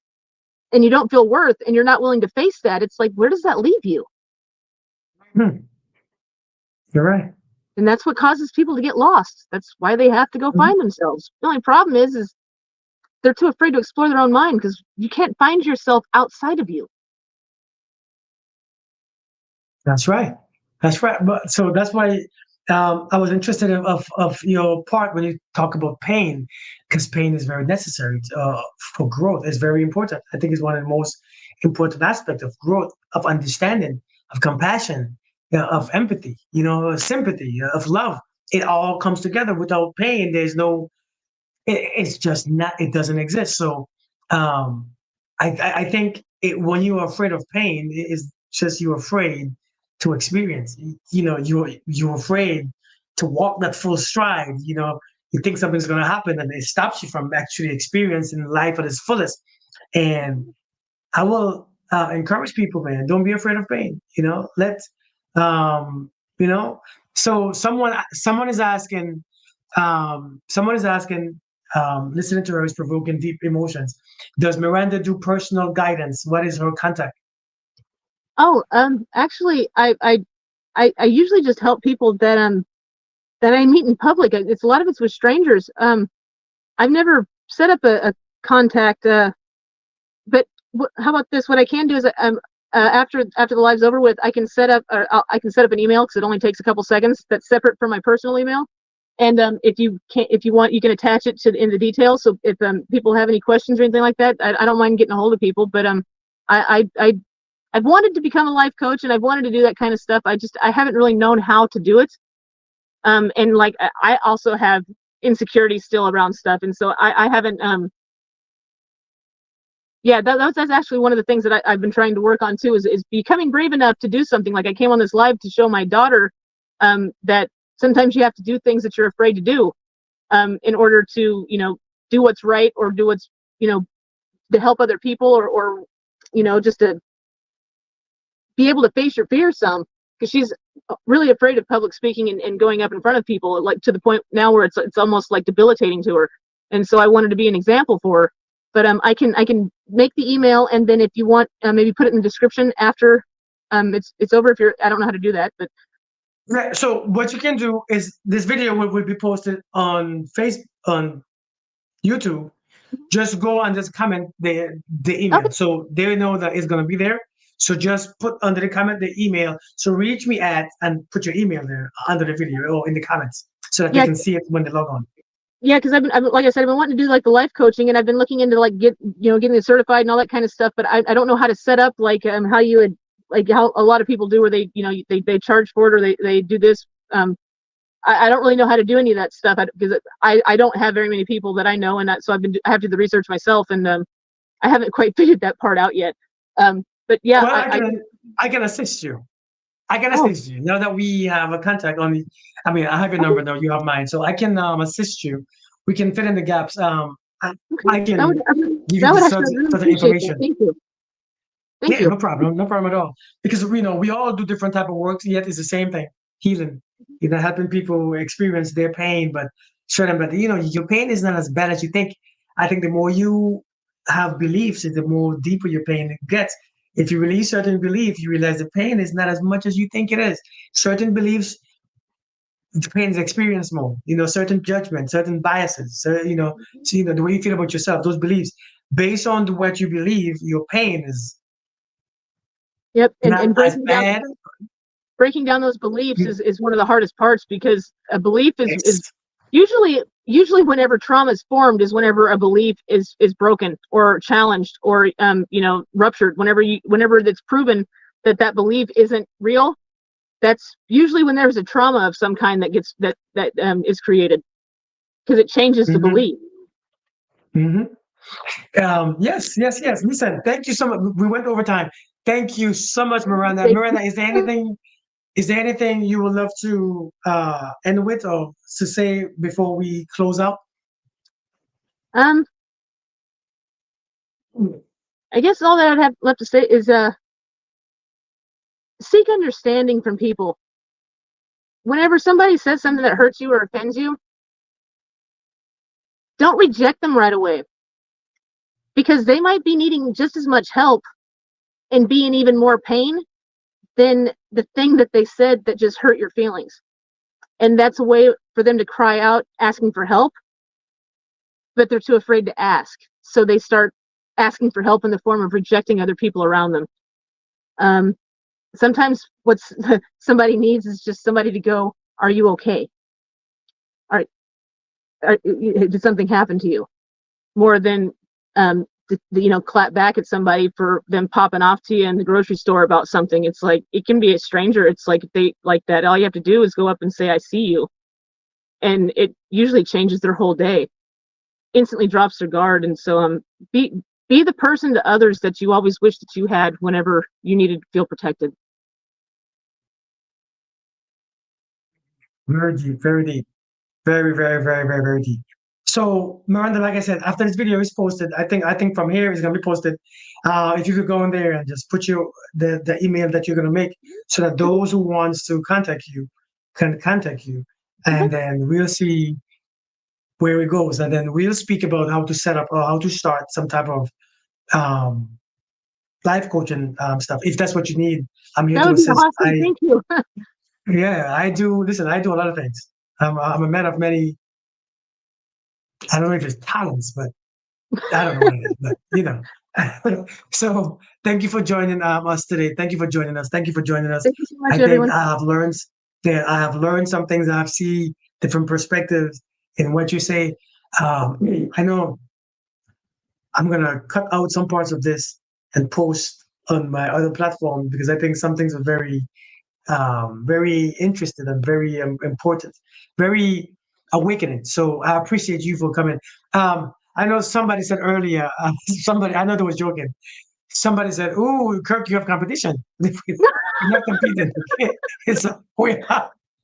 and you don't feel worth and you're not willing to face that, it's like, where does that leave you? Hmm. You're right. And that's what causes people to get lost. That's why they have to go Mhm. find themselves. The only problem is they're too afraid to explore their own mind because you can't find yourself outside of you. That's right. That's right. But so that's why I was interested of your part when you talk about pain, because pain is very necessary for growth. It's very important. I think it's one of the most important aspects of growth, of understanding, of compassion, of empathy, sympathy, of love. It all comes together. Without pain, there's no. It's just not. It doesn't exist. So, um, I think when you are afraid of pain, it is just you're afraid to experience. You're afraid to walk that full stride. You think something's going to happen, and it stops you from actually experiencing life at its fullest. And I will encourage people, man. Don't be afraid of pain. Um, you know. So someone is asking, listening to her is provoking deep emotions. Does Miranda do personal guidance? What is her contact? Oh, actually, I usually just help people that I meet in public. It's a lot of it's with strangers. I've never set up a contact. But how about this? What I can do is, after the live's over with, I can set up an email because it only takes a couple seconds. That's separate from my personal email. And if you want, you can attach it in the details. So if people have any questions or anything like that, I don't mind getting a hold of people. But I've wanted to become a life coach and I've wanted to do that kind of stuff. I haven't really known how to do it. And like I also have insecurity still around stuff, and so I haven't. Yeah, that's actually one of the things that I've been trying to work on too, is becoming brave enough to do something. Like I came on this live to show my daughter that sometimes you have to do things that you're afraid to do, in order to do what's right, or do what's you know to help other people, or just to be able to face your fears some, because she's really afraid of public speaking and going up in front of people, like to the point now where it's almost like debilitating to her. And so I wanted to be an example for her. But I can make the email, and then if you want, maybe put it in the description after it's over. If you're, I don't know how to do that, but Yeah, so what you can do is this video will be posted on Facebook, on YouTube. Just go and just comment the email, okay. so they know that it's gonna be there. So just put under the comment the email. So reach me at and put your email there under the video or in the comments so that they Yeah, can see it when they log on. yeah, because I've been, like I said, I've been wanting to do like the life coaching, and I've been looking into like getting it certified and all that kind of stuff. But I don't know how to set up like how you would like how a lot of people do, where they, they charge for it, or they do this. I don't really know how to do any of that stuff, because I don't have very many people that I know, and so I have to do the research myself, and I haven't quite figured that part out yet. But yeah, Well, I can assist you. I can oh, assist you now that we have a contact on the. I mean, I have your okay, number now. You have mine, so I can assist you. We can fill in the gaps. okay. I That would can give you that the would actually, I really certain appreciate that. information. Thank you. Thank Yeah, you. no problem at all. Because we all do different type of works, yet it's the same thing: healing. Helping people experience their pain, but show them that your pain is not as bad as you think. I think the more you have beliefs, the more deeper your pain gets. If you release certain beliefs, you realize the pain is not as much as you think it is. Certain beliefs, the pain is experienced more. Certain judgments, certain biases. So the way you feel about yourself, those beliefs, based on what you believe, your pain is Yep, and not as bad. breaking down those beliefs Mm, is one of the hardest parts, because a belief is Yes. usually whenever trauma is formed, is whenever a belief is broken or challenged, or ruptured. Whenever it's proven that that belief isn't real, that's usually when there's a trauma of some kind that is created, because it changes the hmm belief. hmm yes, yes, yes. Listen, thank you so much. We went over time. Thank you so much, Miranda. Thank you. Miranda, is there anything you would love to end with or to say before we close out? um I guess all that I'd have left to say is, seek understanding from people. Whenever somebody says something that hurts you or offends you, don't reject them right away, because they might be needing just as much help and be in even more pain than the thing that they said that just hurt your feelings. And that's a way for them to cry out asking for help, but they're too afraid to ask. So they start asking for help in the form of rejecting other people around them. Um, Sometimes what's somebody needs is just somebody to go, "Are you okay? Are, did something happen to you?" More than clap back at somebody for them popping off to you in the grocery store about something. It's like, it can be a stranger. It's like, if they like that, all you have to do is go up and say, "I see you," and it usually changes their whole day. Instantly drops their guard. And so be be the person to others that you always wish that you had whenever you needed to feel protected. Very deep, very deep. Very, very, very, very, very deep. So, Miranda, like I said, after this video is posted, I think from here it's gonna be posted. If you could go in there and just put the email that you're gonna make, so that those who wants to contact you can contact you, Okay. and then we'll see where it goes, and then we'll speak about how to set up or how to start some type of um, life coaching stuff. If that's what you need, I'm here That to would be assist. awesome. Thank you. Yeah, I do. Listen, I do a lot of things. I'm a man of many. I don't know if it's talents, but I don't know what it is, but So thank you for joining us today. Thank you for joining us. Thank you for joining us. Thank you so much, I think everyone. I have learned some things. I have seen different perspectives in what you say. I know I'm gonna cut out some parts of this and post on my other platform, because I think some things are very interesting and very important, very awakening. So I appreciate you for coming. I know somebody said earlier, somebody, I know they was joking. Somebody said, "Ooh, Kirk, you have competition." We're not competing. Okay?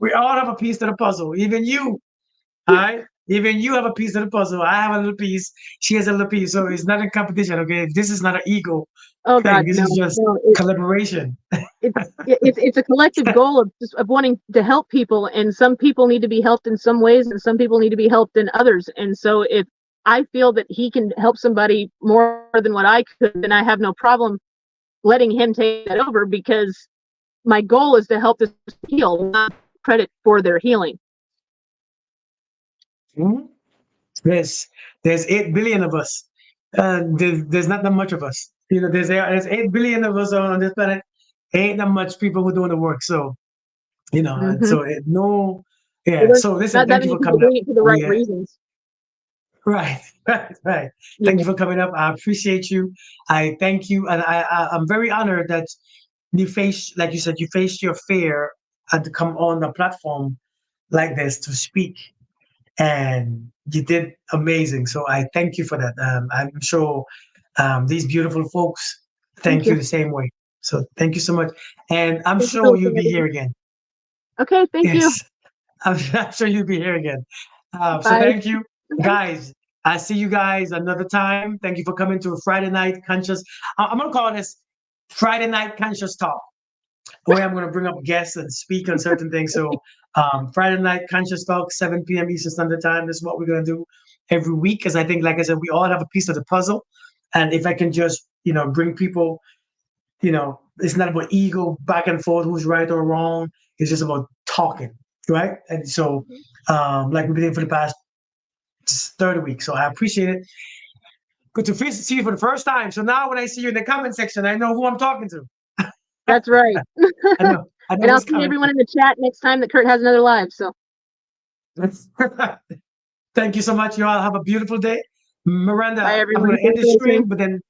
We all have a piece to the puzzle. Even you, all right? Even you have a piece of the puzzle. I have a little piece. She has a little piece. So it's not a competition. Okay, this is not an ego Oh thing. God, This no, is just no. collaboration. It's a collective goal of wanting to help people, and some people need to be helped in some ways, and some people need to be helped in others. And so if I feel that he can help somebody more than what I could, then I have no problem letting him take that over, because my goal is to help this heal, not credit for their healing. Mhm. There's 8 billion of us. There's not that much of us. There's 8 billion of us on this planet. Ain't that much people who doing the work. So Mm-hmm. no, yeah. There's So listen, not that thank you many for people coming up. doing it for the right We reasons. Right, right, right. Thank Yeah. you for coming up. I appreciate you. I thank you, and I'm very honored that you face, like you said, you faced your fear and to come on a platform like this to speak, and you did amazing. So I thank you for that. I'm sure these beautiful folks Thank thank you you. the same way. So thank you so much, and I'm Thank you for sure you'll listening, be here everyone. again. Okay, thank you. Yes, I'm sure you'll be here again. So Bye. thank you, guys. I see you guys another time. Thank you for coming to a Friday night conscious. I'm gonna call this Friday night conscious talk, where I'm going to bring up guests and speak on certain things. So Friday night conscious talk, 7 p.m. Eastern Standard Time. This is what we're going to do every week, because I think, like I said, we all have a piece of the puzzle. And if I can just, bring people, it's not about ego back and forth, who's right or wrong. It's just about talking, right? And so, like we've been doing for the past 30 weeks. So I appreciate it. Good to see you for the first time. So now when I see you in the comment section, I know who I'm talking to. That's right. I know And I'll who's see coming. everyone in the chat next time that Kurt has another live. So Thank you so much. You all have a beautiful day. bye, Miranda, I'm everyone. going to end Thanks the for listening. stream, but then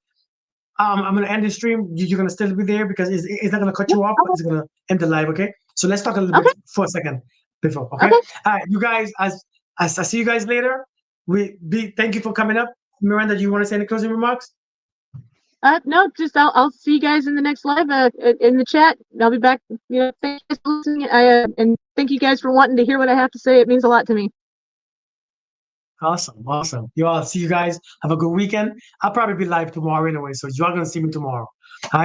I'm going to end the stream. You're going to still be there because it's not going to cut Yep. you off, but it's going to end the live. Okay. So let's talk a little bit Okay. for a second before. Okay. Okay. All right. You guys, as I see you guys later, thank you for coming up. Miranda, do you want to say any closing remarks? No, just I'll see you guys in the next live in the chat. I'll be back. Thank you guys for listening. And thank you guys for wanting to hear what I have to say. It means a lot to me. Awesome. Awesome. You all see you guys. Have a good weekend. I'll probably be live tomorrow anyway. So you're going to see me tomorrow. All right.